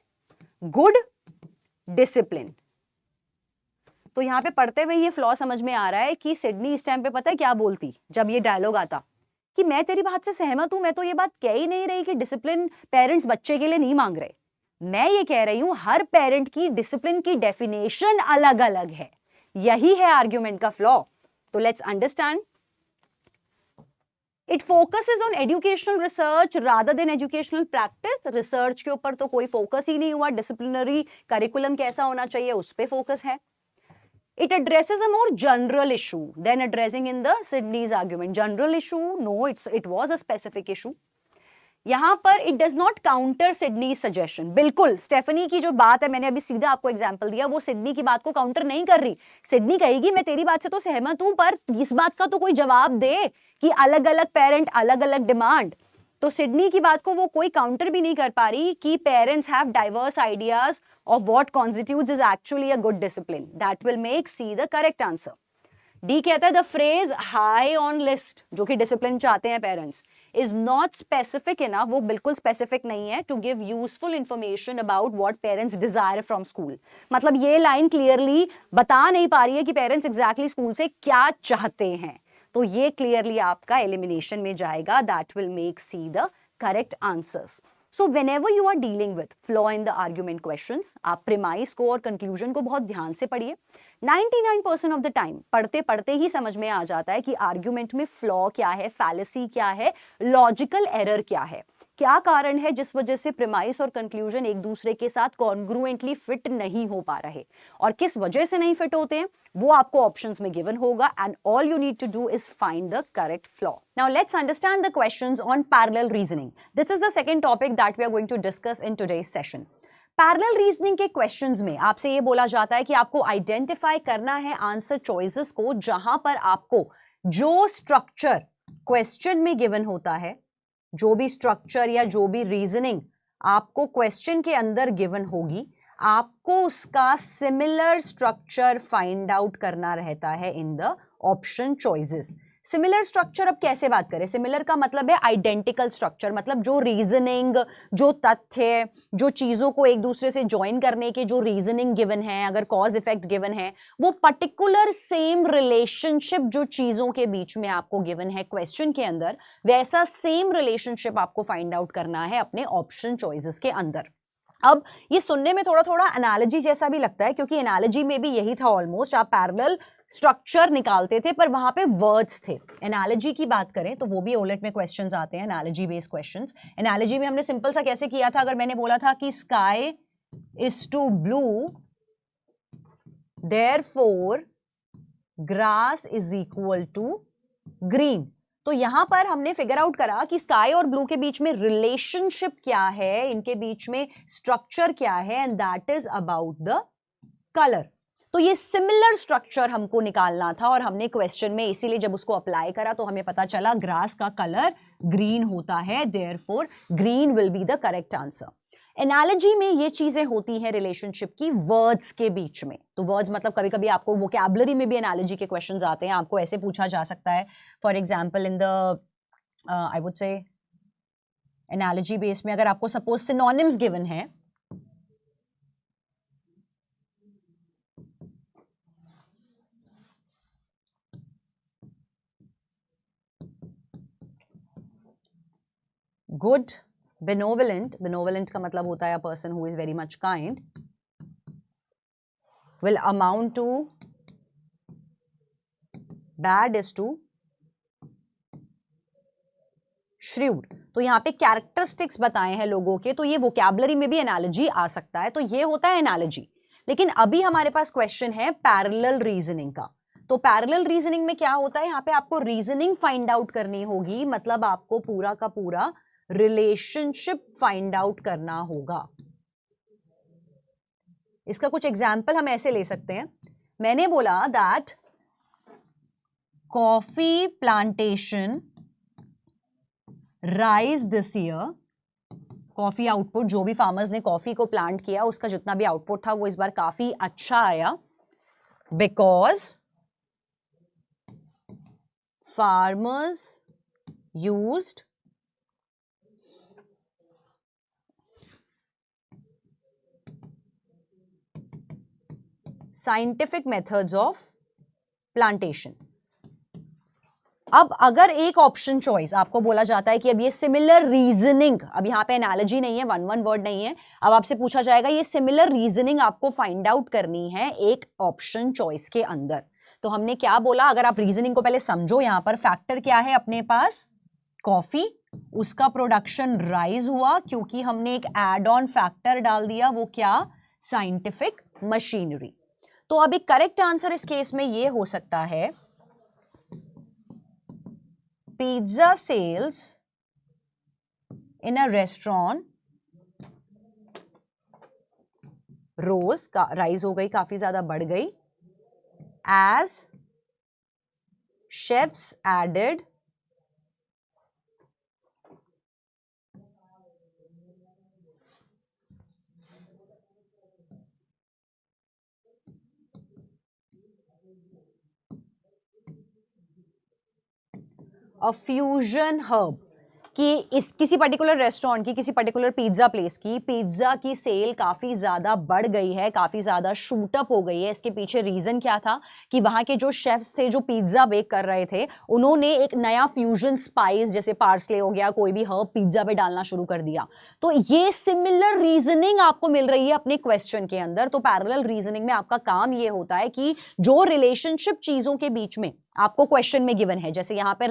गुड डिसिप्लिन। तो यहां पे पढ़ते हुए ये फ्लॉ समझ में आ रहा है कि सिडनी इस टाइम पे पता है क्या बोलती जब ये डायलॉग आता, कि मैं तेरी बात से सहमत हूं, मैं तो ये बात कह ही नहीं रही कि डिसिप्लिन पेरेंट्स बच्चे के लिए नहीं मांग रहे, मैं ये कह रही हूं हर पेरेंट की डिसिप्लिन की डेफिनेशन अलग अलग है। यही है आर्ग्यूमेंट का फ्लॉ। तो let's understand. It focuses on educational research rather than educational practice. Research के ऊपर तो कोई फोकस ही नहीं हुआ, डिसिप्लिनरी करिकुलम कैसा होना चाहिए उस पर फोकस है। It addresses a more general issue than addressing in the Sydney's argument. General issue, no, it was a specific issue. यहां पर it does not counter Sydney's suggestion. बिल्कुल स्टेफनी की जो बात है, मैंने अभी सीधा आपको एग्जांपल दिया, वो सिडनी की बात को काउंटर नहीं कर रही। सिडनी कहेगी मैं तेरी बात से तो सहमत हूं, पर इस बात का तो कोई जवाब दे कि अलग अलग पेरेंट अलग अलग डिमांड। तो सिडनी की बात को वो कोई काउंटर भी नहीं कर पा रही कि parents have diverse ideas of what constitutes is actually a good discipline. That will make C the correct answer. D कहता है the phrase high on list, जो कि डिसिप्लिन चाहते हैं parents, is not specific enough, वो बिल्कुल specific नहीं है to give useful information about what parents desire from school. मतलब ये लाइन क्लियरली बता नहीं पा रही है कि पेरेंट्स एग्जैक्टली स्कूल से क्या चाहते हैं। तो ये क्लियरली आपका एलिमिनेशन में जाएगा। That will make C the correct answers. So whenever you are dealing with flaw in the argument questions, आप प्रीमाइस को और कंक्लूजन को बहुत ध्यान से पढ़िए। 99% ऑफ द टाइम पढ़ते पढ़ते ही समझ में आ जाता है कि आर्ग्यूमेंट में फ्लॉ क्या है, फैलेसी क्या है, लॉजिकल एरर क्या है, क्या कारण है जिस वजह से प्रीमाइस और कंक्लूजन एक दूसरे के साथ कॉन्ग्रुएंटली फिट नहीं हो पा रहे, और किस वजह से नहीं फिट होते हैं वो आपको ऑप्शंस में गिवन होगा। And all you need to do is find the correct flaw. Now let's understand the questions on parallel reasoning. This is the second topic that we are going to discuss in today's session. Parallel reasoning के questions में आपसे ये बोला जाता है कि आपको identify करना है आंसर चॉइसेस को, जहां पर आपको जो स्ट्रक्चर क्वेश्चन में गिवन होता है, जो भी स्ट्रक्चर या जो भी रीजनिंग आपको क्वेश्चन के अंदर गिवन होगी, आपको उसका सिमिलर स्ट्रक्चर फाइंड आउट करना रहता है in the option choices. Similar structure अब कैसे बात करें? सिमिलर का मतलब है आइडेंटिकल स्ट्रक्चर, मतलब जो रीजनिंग, जो तथ्य, जो चीजों को एक दूसरे से ज्वाइन करने के जो रीजनिंग गिवन है, अगर कॉज इफेक्ट गिवन है, वो पर्टिकुलर सेम रिलेशनशिप जो चीजों के बीच में आपको गिवन है क्वेश्चन के अंदर, वैसा सेम रिलेशनशिप आपको फाइंड आउट करना है अपने ऑप्शन चॉइसेस के अंदर। अब ये सुनने में थोड़ा थोड़ा एनालॉजी जैसा भी लगता है, क्योंकि एनालॉजी में भी यही था ऑलमोस्ट, आप पैरेलल स्ट्रक्चर निकालते थे पर वहां पे वर्ड्स थे। एनालॉजी की बात करें तो वो भी ओलेट में क्वेश्चंस आते हैं, एनालॉजी बेस्ड क्वेश्चंस। एनालॉजी में हमने सिंपल सा कैसे किया था, अगर मैंने बोला था कि sky is to blue therefore grass is equal to green, तो यहां पर हमने फिगर आउट करा कि स्काई और ब्लू के बीच में रिलेशनशिप क्या है, इनके बीच में स्ट्रक्चर क्या है, and that is about the colour. तो ये सिमिलर स्ट्रक्चर हमको निकालना था, और हमने क्वेश्चन में इसीलिए जब उसको अप्लाई करा तो हमें पता चला ग्रास का कलर ग्रीन होता है, therefore green will be the correct answer. Analogy में ये चीजें होती हैं रिलेशनशिप की वर्ड्स के बीच में। तो वर्ड्स मतलब कभी कभी आपको वोकैबुलरी में भी एनालॉजी के क्वेश्चंस आते हैं, आपको ऐसे पूछा जा सकता है, for example in the I would से एनालॉजी बेस में अगर आपको सपोज सिनोनिम्स गिवन है, गुड, benevolent, benevolent का मतलब होता है a person who is very much kind, will amount to bad is to shrewd। तो यहां पे कैरेक्टरिस्टिक्स बताए हैं लोगों के, तो ये वोकैबुलरी में भी एनालॉजी आ सकता है, तो ये होता है एनालॉजी। लेकिन अभी हमारे पास क्वेश्चन है पैरेलल रीजनिंग का। तो पैरेलल रीजनिंग में क्या होता है, यहां पे आपको रीजनिंग फाइंड आउट करनी होगी, मतलब आपको पूरा का पूरा रिलेशनशिप फाइंड आउट करना होगा। इसका कुछ एग्जाम्पल हम ऐसे ले सकते हैं। मैंने बोला that coffee plantation rise this year, coffee output, जो भी फार्मर्स ने कॉफी को प्लांट किया उसका जितना भी आउटपुट था वो इस बार काफी अच्छा आया, because farmers used scientific methods of plantation. अब अगर एक ऑप्शन चॉइस आपको बोला जाता है कि अब ये सिमिलर रीजनिंग, अब यहां पे एनालॉजी नहीं है, वन वर्ड नहीं है, अब आपसे पूछा जाएगा ये सिमिलर रीजनिंग आपको फाइंड आउट करनी है एक ऑप्शन चॉइस के अंदर। तो हमने क्या बोला, अगर आप रीजनिंग को पहले समझो, यहां पर फैक्टर क्या है अपने पास, कॉफी, उसका प्रोडक्शन राइज हुआ क्योंकि हमने एक एड ऑन फैक्टर डाल दिया, वो क्या, साइंटिफिक मशीनरी। तो अब एक करेक्ट आंसर इस केस में ये हो सकता है, pizza sales in a restaurant rose, rise हो गई, काफी ज्यादा बढ़ गई, as chefs added a fusion herb, कि इस किसी पर्टिकुलर रेस्टोरेंट की, किसी पर्टिकुलर पिज्जा प्लेस की पिज्जा की सेल काफी ज्यादा बढ़ गई है, काफी ज्यादा शूट अप हो गई है। इसके पीछे रीजन क्या था कि वहां के जो शेफ्स थे जो पिज्जा बेक कर रहे थे, उन्होंने एक नया फ्यूजन स्पाइस जैसे पार्सले हो गया, कोई भी हर्ब पिज्जा पे डालना शुरू कर दिया। तो ये सिमिलर रीजनिंग आपको मिल रही है अपने क्वेश्चन के अंदर। तो पैरेलल रीजनिंग में आपका काम ये होता है कि जो रिलेशनशिप चीजों के बीच में आपको क्वेश्चन में गिवन है, जैसे यहाँ पे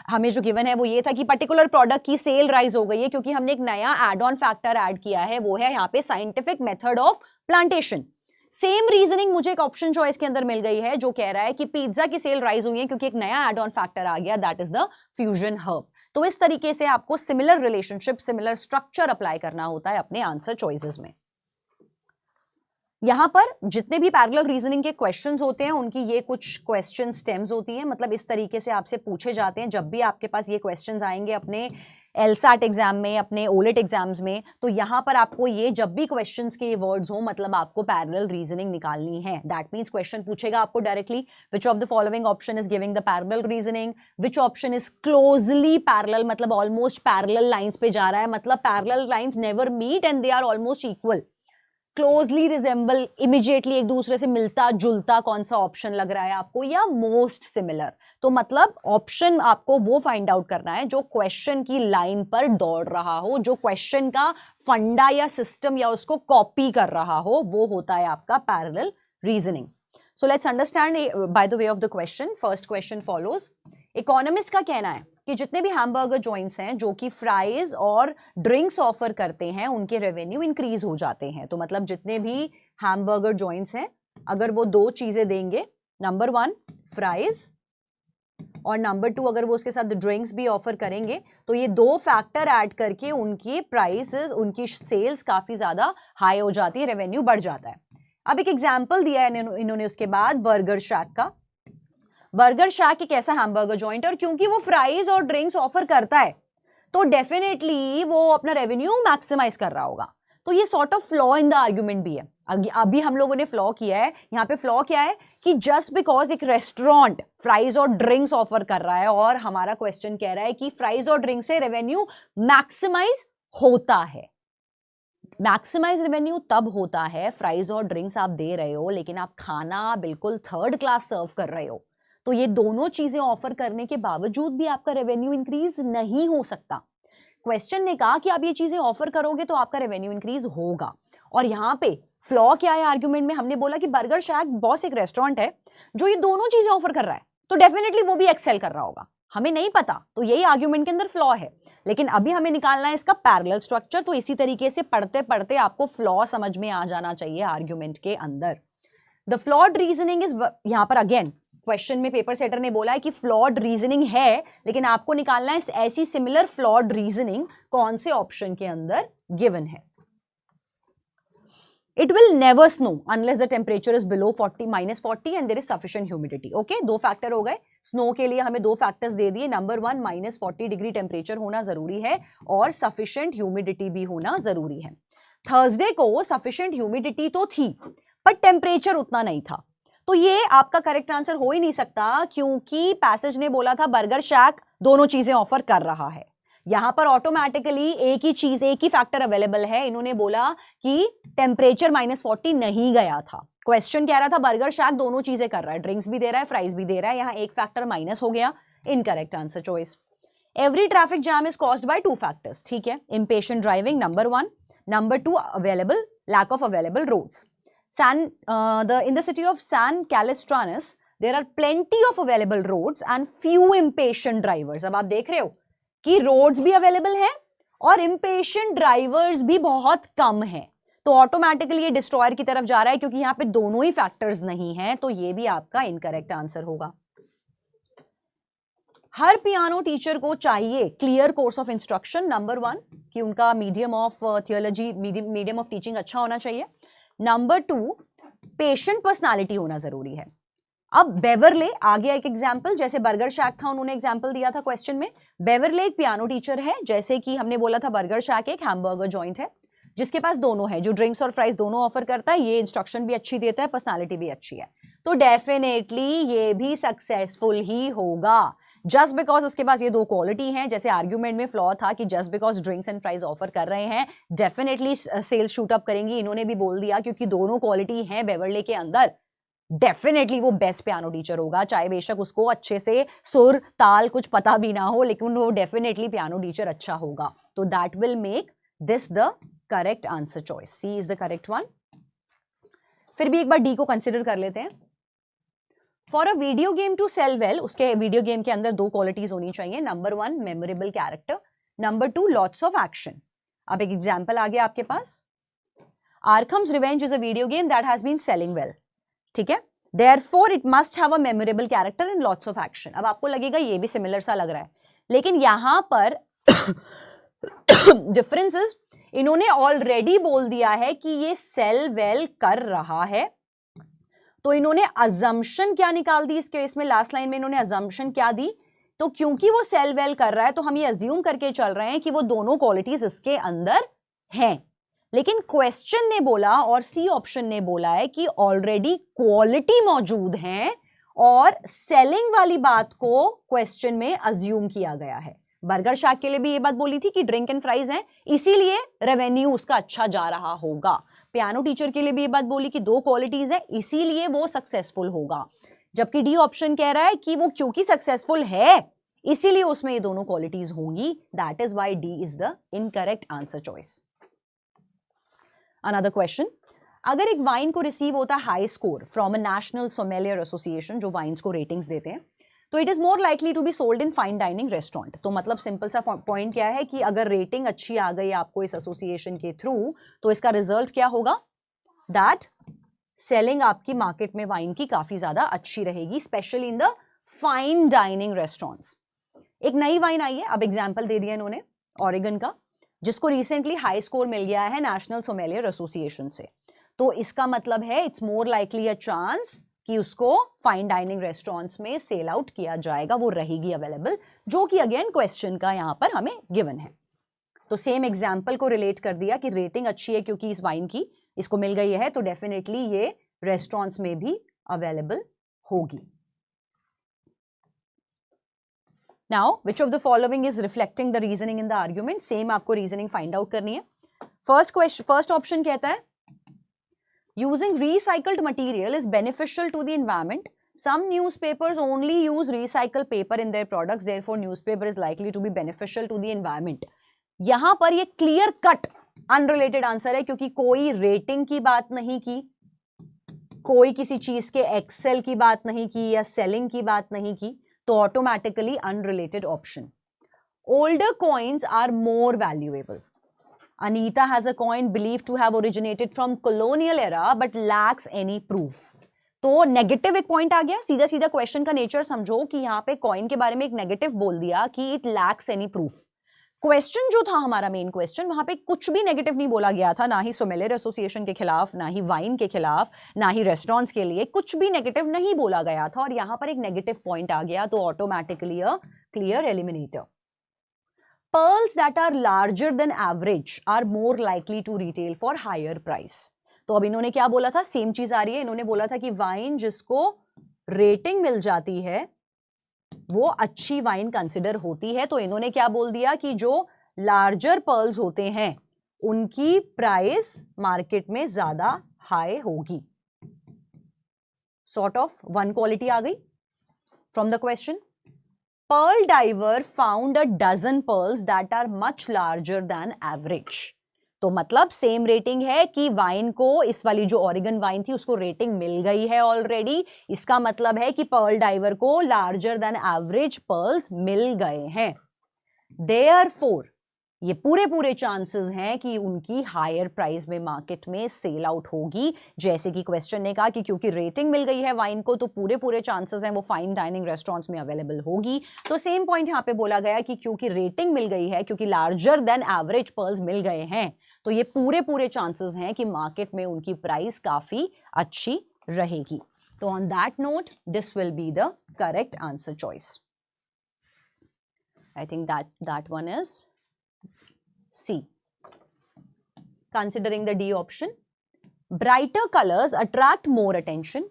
हमें जो गिवन है वो ये था कि पर्टिकुलर प्रोडक्ट की सेल राइज हो गई है क्योंकि हमने एक नया एड ऑन फैक्टर ऐड किया है, वो है यहाँ पे scientific method of plantation. Same reasoning मुझे एक ऑप्शन चॉइस के अंदर मिल गई है जो कह रहा है कि पिज्जा की सेल राइज हुई है क्योंकि एक नया एड ऑन फैक्टर आ गया, that is the fusion herb. तो इस तरीके से आपको similar relationship, similar structure apply करना होता है अपने आंसर चॉइसेस में। यहां पर जितने भी पैरेलल रीजनिंग के क्वेश्चंस होते हैं उनकी ये कुछ क्वेश्चन स्टेम्स होती हैं, मतलब इस तरीके से आपसे पूछे जाते हैं। जब भी आपके पास ये क्वेश्चंस आएंगे अपने एलसैट एग्जाम में, अपने ओलेट एग्जाम्स में, तो यहां पर आपको ये जब भी क्वेश्चंस के वर्ड्स हो, मतलब आपको पैरेलल रीजनिंग निकालनी है। दैट मींस क्वेश्चन पूछेगा आपको directly, which of the following option is giving the parallel reasoning, which option is closely parallel, मतलब ऑलमोस्ट पैरेलल लाइंस पे जा रहा है, मतलब parallel lines never meet and they are almost equal, closely resemble, immediately एक दूसरे से मिलता जुलता कौन सा ऑप्शन लग रहा है आपको, या मोस्ट सिमिलर। तो मतलब ऑप्शन आपको वो फाइंड आउट करना है जो क्वेश्चन की लाइन पर दौड़ रहा हो, जो क्वेश्चन का फंडा या सिस्टम या उसको कॉपी कर रहा हो, वो होता है आपका parallel reasoning. So let's understand by the way of the question. First question follows. Economist का कहना है कि जितने भी हैमबर्गर जॉइंट्स हैं जो कि फ्राइज और ड्रिंक्स ऑफर करते हैं उनके रेवेन्यू इंक्रीज हो जाते हैं। तो मतलब जितने भी हैमबर्गर जॉइंट्स हैं, अगर वो दो चीजें देंगे, नंबर 1 फ्राइज और नंबर 2 अगर वो उसके साथ ड्रिंक्स भी ऑफर करेंगे, तो ये दो फैक्टर ऐड करके उनकी प्राइसेस, उनकी सेल्स काफी ज्यादा हाई हो जाती है, रेवेन्यू बढ़ जाता है। अब एक एग्जाम्पल दिया है इन्होंने उसके बाद बर्गर शैक का। बर्गर शैक एक ऐसा हैमबर्गर जॉइंट है और क्योंकि वो फ्राइज और ड्रिंक्स ऑफर करता है तो डेफिनेटली वो अपना रेवेन्यू मैक्सिमाइज कर रहा होगा। तो ये sort of flaw in the argument भी है। अभी हम लोगों ने फ्लॉ किया है, यहाँ पे फ्लॉ क्या है कि जस्ट बिकॉज एक रेस्टोरेंट फ्राइज और ड्रिंक्स ऑफर कर रहा है और हमारा क्वेश्चन कह रहा है कि फ्राइज और ड्रिंक्स से रेवेन्यू मैक्सिमाइज होता है। मैक्सिमाइज रेवेन्यू तब होता है, फ्राइज और ड्रिंक्स आप दे रहे हो लेकिन आप खाना बिल्कुल थर्ड क्लास सर्व कर रहे हो, तो ये दोनों चीजें ऑफर करने के बावजूद भी आपका रेवेन्यू इंक्रीज नहीं हो सकता। क्वेश्चन ने कहा कि आप ये चीजें ऑफर करोगे तो आपका रेवेन्यू इंक्रीज होगा। और यहाँ पे फ्लॉ क्या है आर्ग्यूमेंट में, हमने बोला कि बर्गर शैक बॉस एक रेस्टोरेंट है जो ये दोनों चीजें ऑफर कर रहा है, तो डेफिनेटली वो भी एक्सेल कर रहा होगा। हमें नहीं पता, तो यही आर्ग्यूमेंट के अंदर फ्लॉ है, लेकिन अभी हमें निकालना है इसका पैरेलल स्ट्रक्चर। तो इसी तरीके से पढ़ते पढ़ते आपको फ्लॉ समझ में आ जाना चाहिए आर्ग्यूमेंट के अंदर। द फ्लॉड रीजनिंग इज, यहां पर अगेन क्वेश्चन में पेपर सेटर ने बोला है कि फ्लॉड रीजनिंग है, लेकिन आपको निकालना है ऐसी सिमिलर फ्लॉड रीजनिंग कौन से ऑप्शन के अंदर गिवन है। It will never snow unless the temperature is below -40 and there is sufficient humidity. Okay, दो फैक्टर हो गए. स्नो के लिए हमें दो फैक्टर्स दे दिए. नंबर 1 -40 डिग्री टेम्परेचर होना जरूरी है और सफिशिएंट ह्यूमिडिटी भी होना जरूरी है. थर्सडे को सफिशिएंट ह्यूमिडिटी तो थी पर टेम्परेचर उतना नहीं था, तो ये आपका करेक्ट आंसर हो ही नहीं सकता क्योंकि पैसेज ने बोला था बर्गर शैक दोनों चीजें ऑफर कर रहा है. यहां पर ऑटोमेटिकली एक ही चीज, एक ही फैक्टर अवेलेबल है. इन्होंने बोला कि टेम्परेचर -40 नहीं गया था. क्वेश्चन कह रहा था बर्गर शैक दोनों चीजें कर रहा है, ड्रिंक्स भी दे रहा है, फ्राइज भी दे रहा है. यहां एक फैक्टर माइनस हो गया. Incorrect answer choice. Every traffic jam is caused by 2 factors. ठीक है, impatient driving number 1, number 2 available lack of available roads. in the city of San Calistranis there are plenty of available roads and few impatient drivers. अब आप देख रहे हो कि roads भी available हैं और इम्पेशेंट ड्राइवर्स भी बहुत कम हैं, तो ऑटोमेटिकली ये डिस्ट्रॉयर की तरफ जा रहा है क्योंकि यहां पे दोनों ही फैक्टर्स नहीं हैं, तो ये भी आपका इनकरेक्ट आंसर होगा. हर पियानो टीचर को चाहिए clear course of instruction. Number 1 कि उनका medium of theology, medium of teaching अच्छा होना चाहिए. नंबर 2 पेशेंट पर्सनालिटी होना जरूरी है. अब बेवरले आ गया एक एग्जाम्पल, जैसे बर्गर शैक था, उन्होंने एग्जाम्पल दिया था क्वेश्चन में. बेवरले एक पियानो टीचर है, जैसे कि हमने बोला था बर्गर शैक एक हैमबर्गर जॉइंट है जिसके पास दोनों है, जो ड्रिंक्स और फ्राइज दोनों ऑफर करता है. ये इंस्ट्रक्शन भी अच्छी देता है, पर्सनालिटी भी अच्छी है, तो डेफिनेटली ये भी सक्सेसफुल ही होगा. जस्ट बिकॉज उसके पास ये दो क्वालिटी हैं, जैसे आर्ग्यूमेंट में फ्लॉ था कि just because drinks and fries offer कर रहे हैं डेफिनेटली सेल्स शूट अप करेंगी. इन्होंने भी बोल दिया क्योंकि दोनों क्वालिटी हैं बेवरले के अंदर, डेफिनेटली वो बेस्ट पियानो टीचर होगा, चाहे बेशक उसको अच्छे से सुर ताल कुछ पता भी ना हो, लेकिन वो डेफिनेटली पियानो टीचर अच्छा होगा. तो that will make this the correct answer choice. C is the correct one. फिर भी एक बार डी को कंसिडर कर लेते हैं. For a video game to sell well, उसके वीडियो गेम के अंदर दो क्वालिटीज होनी चाहिए. Number 1 memorable character, number 2 lots of action. अब एक एग्जाम्पल आ गया आपके पास. Arkham's revenge is a video game that has been selling well. ठीक है, therefore it must have a memorable character and lots of action. अब आपको लगेगा ये भी सिमिलर सा लग रहा है, लेकिन यहां पर डिफरेंसेस, इन्होंने ऑलरेडी बोल दिया है कि ये सेल वेल कर रहा है, तो इन्होंने अजम्पशन क्या निकाल दी इस केस में. लास्ट लाइन में इन्होंने अजम्पशन क्या दी, तो क्योंकि वो सेल वेल कर रहा है तो हम ये अज्यूम करके चल रहे हैं कि वो दोनों क्वालिटीज इसके अंदर हैं. लेकिन क्वेश्चन ने बोला और सी ऑप्शन ने बोला है कि ऑलरेडी क्वालिटी मौजूद है और सेलिंग वाली बात को क्वेश्चन में अज्यूम किया गया है. बर्गर शैक के लिए भी ये बात बोली थी कि ड्रिंक एंड फ्राइज हैं, इसीलिए रेवेन्यू उसका अच्छा जा रहा होगा. पियानो टीचर के लिए भी ये बात बोली कि दो क्वालिटीज हैं, इसीलिए वो सक्सेसफुल होगा. जबकि डी ऑप्शन कह रहा है कि वो क्योंकि सक्सेसफुल है इसीलिए उसमें ये दोनों क्वालिटीज होंगी. That is why D is the incorrect answer choice. Another question, अगर एक वाइन को रिसीव होता है high score from a national sommelier association, जो वाइन्स को रेटिंग्स देते हैं, तो it is more likely to be sold in fine dining restaurant. तो मतलब सिंपल सा पॉइंट क्या है कि अगर रेटिंग अच्छी आ गई आपको इस एसोसिएशन के थ्रू, तो इसका रिजल्ट क्या होगा, दैट सेलिंग आपकी मार्केट में वाइन की काफी ज्यादा अच्छी रहेगी, specially in the fine dining restaurants. एक नई वाइन आई है, अब एग्जाम्पल दे दिया इन्होंने ऑरेगन का, जिसको रिसेंटली हाई स्कोर मिल गया है नेशनल सोमेलियर एसोसिएशन से. तो इसका मतलब है it's more likely a chance कि उसको फाइन डाइनिंग रेस्टोरेंट्स में सेल आउट किया जाएगा, वो रहेगी अवेलेबल, जो कि अगेन क्वेश्चन का यहां पर हमें गिवन है. तो सेम एग्जाम्पल को रिलेट कर दिया कि रेटिंग अच्छी है क्योंकि इस वाइन की इसको मिल गई है, तो डेफिनेटली ये रेस्टोरेंट्स में भी अवेलेबल होगी. Now, which of the following is reflecting the reasoning in the argument? Same आपको reasoning find out करनी है. First option कहता है using recycled material is beneficial to the environment. Some newspapers only use recycled paper in their products, therefore newspaper is likely to be beneficial to the environment. यहां पर ये clear cut unrelated answer है क्योंकि कोई rating की बात नहीं की, कोई किसी चीज के एक्सेल की बात नहीं की या सेलिंग की बात नहीं की, तो automatically unrelated option. Older coins are more valuable. Anita has a coin believe to have originated from colonial era but lacks any proof. तो नेगेटिव एक पॉइंट आ गया. सीधा सीधा क्वेश्चन का नेचर समझो कि यहाँ पे कॉइन के बारे में एक नेगेटिव बोल दिया कि it lacks any proof. Question जो था हमारा मेन क्वेश्चन, वहां पे कुछ भी नेगेटिव नहीं बोला गया था, ना ही सोमेलियर एसोसिएशन के खिलाफ, ना ही वाइन के खिलाफ, ना ही रेस्टोरेंट्स के लिए, कुछ भी नेगेटिव नहीं बोला गया था, और यहां पर एक नेगेटिव पॉइंट आ गया, तो automatically a clear eliminator. Pearls that are larger than average are more likely to retail for higher price. तो अब इन्होंने क्या बोला था, सेम चीज आ रही है. इन्होंने बोला था कि वाइन जिसको रेटिंग मिल जाती है वो अच्छी वाइन कंसिडर होती है. तो इन्होंने क्या बोल दिया कि जो लार्जर पर्ल्स होते हैं उनकी प्राइस मार्केट में ज्यादा हाई होगी. सॉर्ट ऑफ वन क्वालिटी आ गई from the question. Pearl diver found a dozen pearls that are much larger than average. तो मतलब सेम रेटिंग है कि वाइन को, इस वाली जो ओरेगन वाइन थी उसको रेटिंग मिल गई है ऑलरेडी. इसका मतलब है कि पर्ल डाइवर को लार्जर देन एवरेज पर्ल्स मिल गए हैं. देयरफॉर ये पूरे चांसेस हैं कि उनकी हायर प्राइस में मार्केट में सेल आउट होगी. जैसे कि क्वेश्चन ने कहा कि क्योंकि रेटिंग मिल गई है वाइन को तो पूरे चांसेस हैं वो फाइन डाइनिंग रेस्टोरेंट्स में अवेलेबल होगी. तो सेम पॉइंट यहां पे बोला गया कि क्योंकि रेटिंग मिल गई है, क्योंकि लार्जर देन एवरेज पर्ल्स मिल गए हैं, तो ये पूरे चांसेस हैं कि मार्केट में उनकी प्राइस काफी अच्छी रहेगी. तो on that note this will be the correct answer choice. I think that one is C. Considering the D option, brighter colors attract more attention.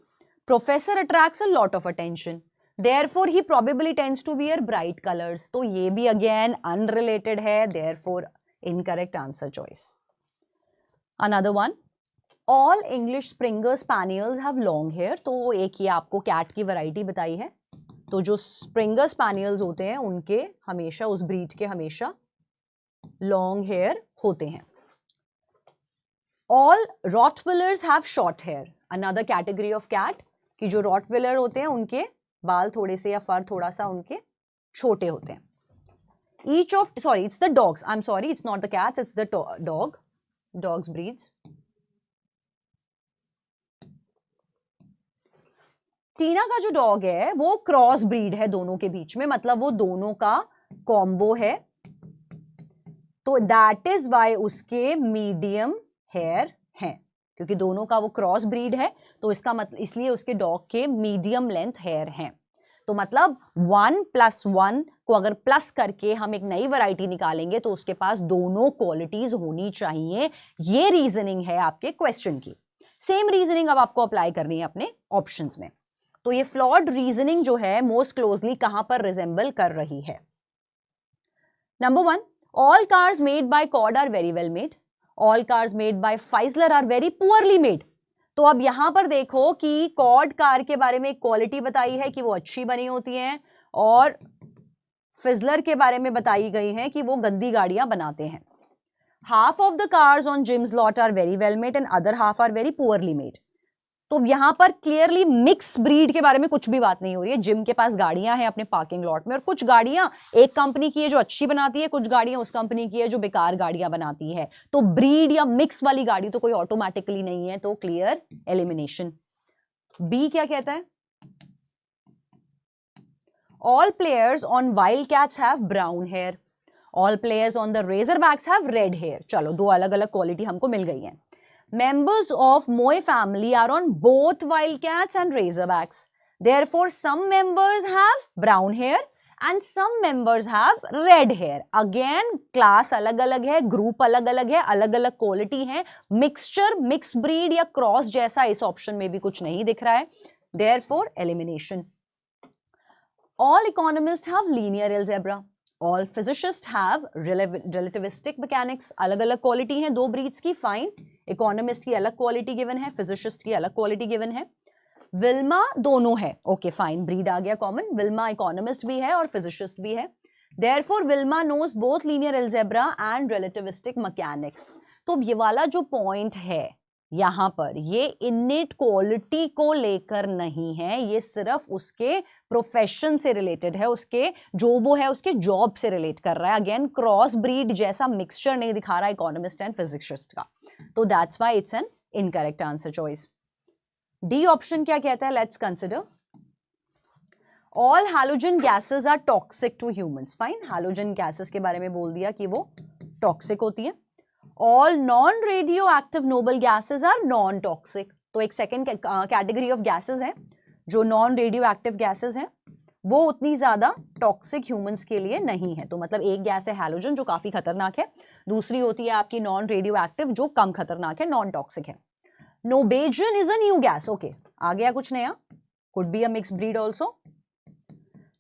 Professor attracts a lot of attention. Therefore, he probably tends to wear bright colors. तो ये भी again unrelated है. Therefore, incorrect answer choice. Another one. All English Springer Spaniels have long hair. तो एक ये आपको cat की variety बताई है. तो जो Springer Spaniels होते हैं उनके हमेशा, उस breed के हमेशा लॉन्ग हेयर होते हैं. All Rottweilers have short hair. Another category of cat कि जो रॉटविलर होते हैं उनके बाल थोड़े से या फर थोड़ा सा उनके छोटे होते हैं. Each of, sorry it's the dogs, I am sorry it's not the cats, it's the dogs breeds. Tina का जो डॉग है वो क्रॉस ब्रीड है दोनों के बीच में, मतलब वो दोनों का कॉम्बो है. तो दैट इज वाई उसके मीडियम हेयर हैं, क्योंकि दोनों का वो क्रॉस ब्रीड है. तो इसका मतलब इसलिए उसके डॉग के मीडियम लेंथ हेयर हैं. तो मतलब 1+1 को अगर प्लस करके हम एक नई वैरायटी निकालेंगे तो उसके पास दोनों क्वालिटीज होनी चाहिए. ये रीजनिंग है आपके क्वेश्चन की. सेम रीजनिंग अब आपको अप्लाई करनी है अपने ऑप्शंस में. तो ये फ्लॉड रीजनिंग जो है मोस्ट क्लोजली कहां पर रिजेंबल कर रही है. Number 1, all cars made by Cord are very well made. All cars made by Faisler are very poorly made. तो अब यहां पर देखो कि कॉर्ड कार के बारे में एक क्वालिटी बताई है कि वो अच्छी बनी होती हैं, और फिजलर के बारे में बताई गई है कि वो गंदी गाड़ियां बनाते हैं. Half of the cars on Jim's lot are very well made and other half are very poorly made. तो यहां पर क्लियरली मिक्स ब्रीड के बारे में कुछ भी बात नहीं हो रही है. जिम के पास गाड़ियां हैं अपने पार्किंग लॉट में, और कुछ गाड़ियां एक कंपनी की है जो अच्छी बनाती है, कुछ गाड़ियां उस कंपनी की है जो बेकार गाड़ियां बनाती है. तो ब्रीड या मिक्स वाली गाड़ी तो कोई ऑटोमेटिकली नहीं है. तो क्लियर एलिमिनेशन. बी क्या कहता है, all players on Wildcats have brown hair, all players on the Razorbacks have red hair. चलो दो अलग अलग क्वालिटी हमको मिल गई है. Members of Moe family are on both wildcats and razorbacks. Therefore, some members have brown hair and some members have red hair. Again, class अलग-अलग है, group अलग-अलग है, अलग-अलग quality है. Mixture, mixed breed या cross जैसा इस option में भी कुछ नहीं दिख रहा है. Therefore, elimination. All economists have linear algebra. All physicists have relativistic mechanics. अलग-अलग quality है दो breeds की, fine. इकोनॉमिस्ट की अलग क्वालिटी गिवन है, फिजिसिस्ट की अलग क्वालिटी गिवन है. विल्मा दोनों है, ओके फाइन, ब्रीड आ गया कॉमन. विल्मा इकोनॉमिस्ट भी है और फिजिसिस्ट भी है. Therefore Wilma knows both linear algebra and relativistic mechanics. तो ये वाला जो पॉइंट है यहां पर, ये इनेट क्वालिटी को लेकर नहीं है, ये सिर्फ उसके प्रोफेशन से रिलेटेड है, उसके जो वो है उसके जॉब से रिलेट कर रहा है. अगेन क्रॉस ब्रीड जैसा मिक्सचर नहीं दिखा रहा है इकोनॉमिस्ट एंड फिजिसिस्ट का. तो that's why it's an incorrect answer choice. D option क्या कहता है, let's consider. All halogen gases are toxic to humans, fine, halogen gases के बारे में बोल दिया कि वो टॉक्सिक होती है। All non radioactive noble gases are non toxic, तो एक सेकेंड कैटेगरी ऑफ गैसेस है जो नॉन रेडियो एक्टिव गैसेस हैं, वो उतनी ज्यादा टॉक्सिक ह्यूमंस के लिए नहीं है। तो मतलब एक गैस है हैलोजन जो काफी खतरनाक है, दूसरी होती है आपकी नॉन रेडियो एक्टिव जो कम खतरनाक है, नॉन टॉक्सिक है। Nobegen is a new gas, okay, आ गया कुछ नया, could be a mix breed also.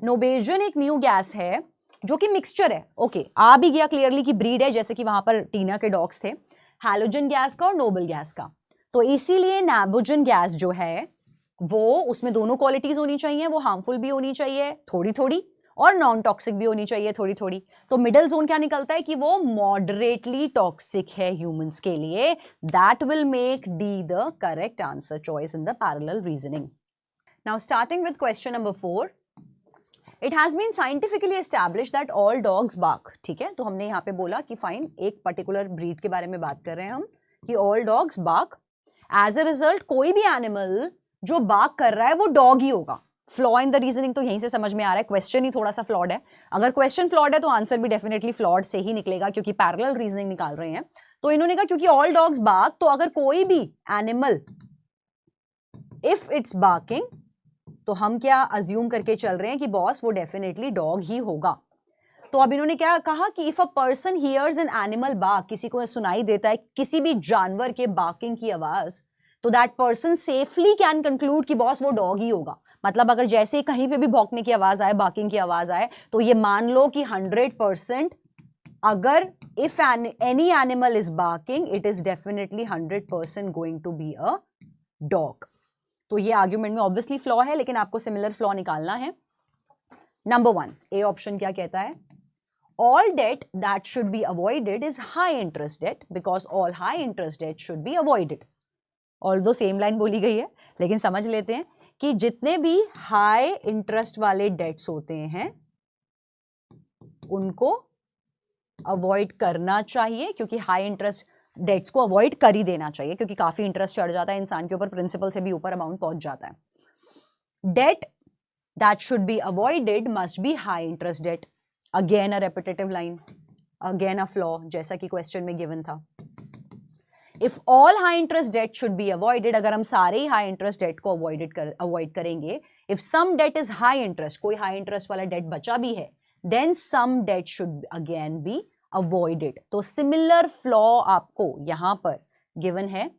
Nobegen एक न्यू गैस है जो कि मिक्सचर है, ओके, आ भी गया क्लियरली कि ब्रीड है, जैसे कि वहां पर टीना के डॉग्स थे, हैलोजन गैस का और नोबल गैस का। तो इसीलिए नाइट्रोजन गैस जो है वो, उसमें दोनों क्वालिटीज होनी चाहिए, वो हार्मफुल भी होनी चाहिए थोड़ी थोड़ी और नॉन टॉक्सिक भी होनी चाहिए थोड़ी थोड़ी। तो मिडिल जोन क्या निकलता है कि वो मॉडरेटली टॉक्सिक है ह्यूमंस के लिए। That will make D the correct answer choice in the parallel reasoning. Now starting with question number 4, it has been scientifically established that all dogs bark, ठीक है, तो हमने यहाँ पे बोला कि फाइन, एक पर्टिकुलर ब्रीड के बारे में बात कर रहे हैं हम कि all dogs bark, as a result कोई भी एनिमल जो बार्क कर रहा है वो डॉग ही होगा। फ्लॉ इन द रीजनिंग तो यहीं से समझ में आ रहा है, क्वेश्चन ही थोड़ा सा फ्लॉड है। अगर क्वेश्चन फ्लॉड है तो आंसर भी डेफिनेटली फ्लॉड से ही निकलेगा, क्योंकि पैरेलल रीजनिंग निकाल रहे हैं। तो इन्होंने कहा क्योंकि ऑल डॉग्स बार्क, तो अगर कोई भी एनिमल इफ इट्स बार्किंग, तो हम क्या अज्यूम करके चल रहे हैं कि बॉस वो डेफिनेटली डॉग ही होगा। तो अब इन्होंने क्या कहा कि if a person hears an animal bark, किसी को सुनाई देता है किसी भी जानवर के बार्किंग की आवाज, तो that person safely can conclude कि बॉस वो डॉग ही होगा। मतलब अगर जैसे कहीं पे भी भौंकने की आवाज आए, बार्किंग की आवाज आए, तो ये मान लो कि 100% अगर if any animal is barking, it is definitely 100% going to be a dog. तो ये आर्ग्यूमेंट में ऑब्वियसली फ्लॉ है, लेकिन आपको सिमिलर फ्लॉ निकालना है। नंबर 1 ए ऑप्शन क्या कहता है? All debt that should be avoided is high interest debt because all high interest debt should be avoided. Although same line बोली गई है, लेकिन समझ लेते हैं कि जितने भी हाई इंटरेस्ट वाले डेट्स होते हैं उनको अवॉइड करना चाहिए, क्योंकि हाई इंटरेस्ट डेट्स को अवॉइड कर ही देना चाहिए, क्योंकि काफी इंटरेस्ट चढ़ जाता है इंसान के ऊपर, प्रिंसिपल से भी ऊपर अमाउंट पहुंच जाता है। Debt that should be avoided must be high interest debt. Again a repetitive line, again a flaw, जैसा कि क्वेश्चन में गिवन था। If all high interest debt should be avoided, अगर हम सारे ही हाई इंटरेस्ट डेट को अवॉइड करेंगे, if some debt is high interest, कोई हाई इंटरेस्ट वाला डेट बचा भी है, then some debt should again be avoided. तो सिमिलर फ्लॉ आपको यहां पर गिवन है,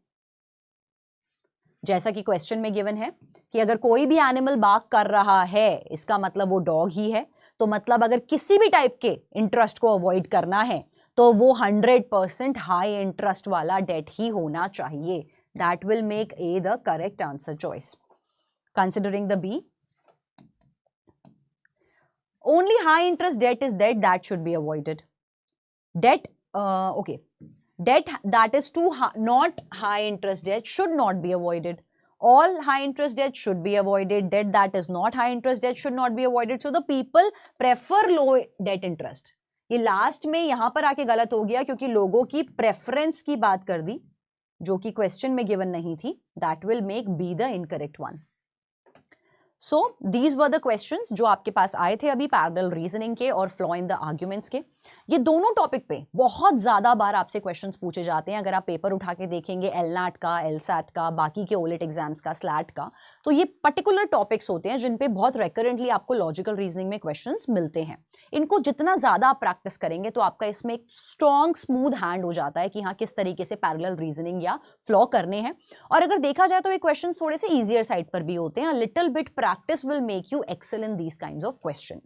जैसा कि क्वेश्चन में गिवन है कि अगर कोई भी एनिमल बार्क कर रहा है, इसका मतलब वो डॉग ही है। तो मतलब अगर किसी भी टाइप के इंटरेस्ट को अवॉइड करना है तो वो 100% हाई इंटरेस्ट वाला डेट ही होना चाहिए। That will make A the correct answer choice. Considering the B, only high interest debt is that should be avoided. Debt okay, debt that is too not high interest debt should not be avoided. All high interest debt should be avoided. Debt that is not high interest debt should not be avoided. So the people prefer low debt interest. ये last में यहां पर आके गलत हो गया, क्योंकि लोगों की प्रेफरेंस की बात कर दी जो कि क्वेश्चन में गिवन नहीं थी। That will make be the incorrect one. So these were the questions जो आपके पास आए थे अभी पैरेलल रीजनिंग के और फ्लॉ इन द आर्ग्यूमेंट्स के। ये दोनों टॉपिक पे बहुत ज्यादा बार आपसे क्वेश्चंस पूछे जाते हैं। अगर आप पेपर उठा के देखेंगे एलनैट का, एलसैट का, बाकी के ओलेट एग्जाम्स का, स्लैट का, तो ये पर्टिकुलर टॉपिक्स होते हैं जिन पे बहुत रेकरेंटली आपको लॉजिकल रीजनिंग में क्वेश्चंस मिलते हैं। इनको जितना ज्यादा आप प्रैक्टिस करेंगे तो आपका इसमें एक स्ट्रॉन्ग स्मूथ हैंड हो जाता है कि हाँ किस तरीके से पैरेलल रीजनिंग या फ्लॉ करने हैं। और अगर देखा जाए तो ये क्वेश्चन थोड़े से ईजियर साइड पर भी होते हैं। Little bit practice will make you excel in these kinds of question.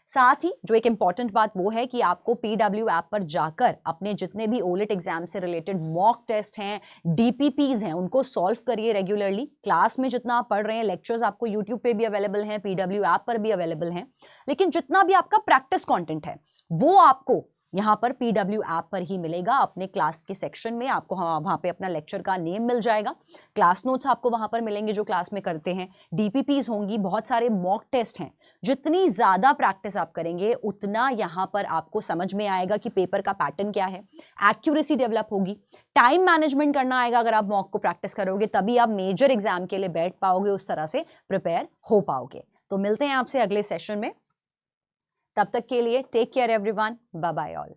साथ ही जो एक इंपॉर्टेंट बात वो है कि आपको पीडब्ल्यू ऐप पर जाकर अपने जितने भी ओलेट एग्जाम से रिलेटेड मॉक टेस्ट हैं, डीपीपीज हैं, उनको सॉल्व करिए रेगुलरली। क्लास में जितना आप पढ़ रहे हैं, लेक्चर्स आपको यूट्यूब पे भी अवेलेबल हैं, पीडब्ल्यू ऐप पर भी अवेलेबल हैं, लेकिन जितना भी आपका प्रैक्टिस कंटेंट है वो आपको यहाँ पर पीडब्ल्यू ऐप पर ही मिलेगा। अपने क्लास के सेक्शन में आपको वहां पे अपना लेक्चर का नेम मिल जाएगा, क्लास नोट्स आपको वहां पर मिलेंगे जो क्लास में करते हैं, डीपीपीज होंगी, बहुत सारे मॉक टेस्ट हैं। जितनी ज्यादा प्रैक्टिस आप करेंगे उतना यहाँ पर आपको समझ में आएगा कि पेपर का पैटर्न क्या है, एक्यूरेसी डेवलप होगी, टाइम मैनेजमेंट करना आएगा। अगर आप मॉक को प्रैक्टिस करोगे तभी आप मेजर एग्जाम के लिए बैठ पाओगे, उस तरह से प्रिपेयर हो पाओगे। तो तो मिलते हैं आपसे अगले सेशन में, तब तक के लिए take care everyone, bye bye all.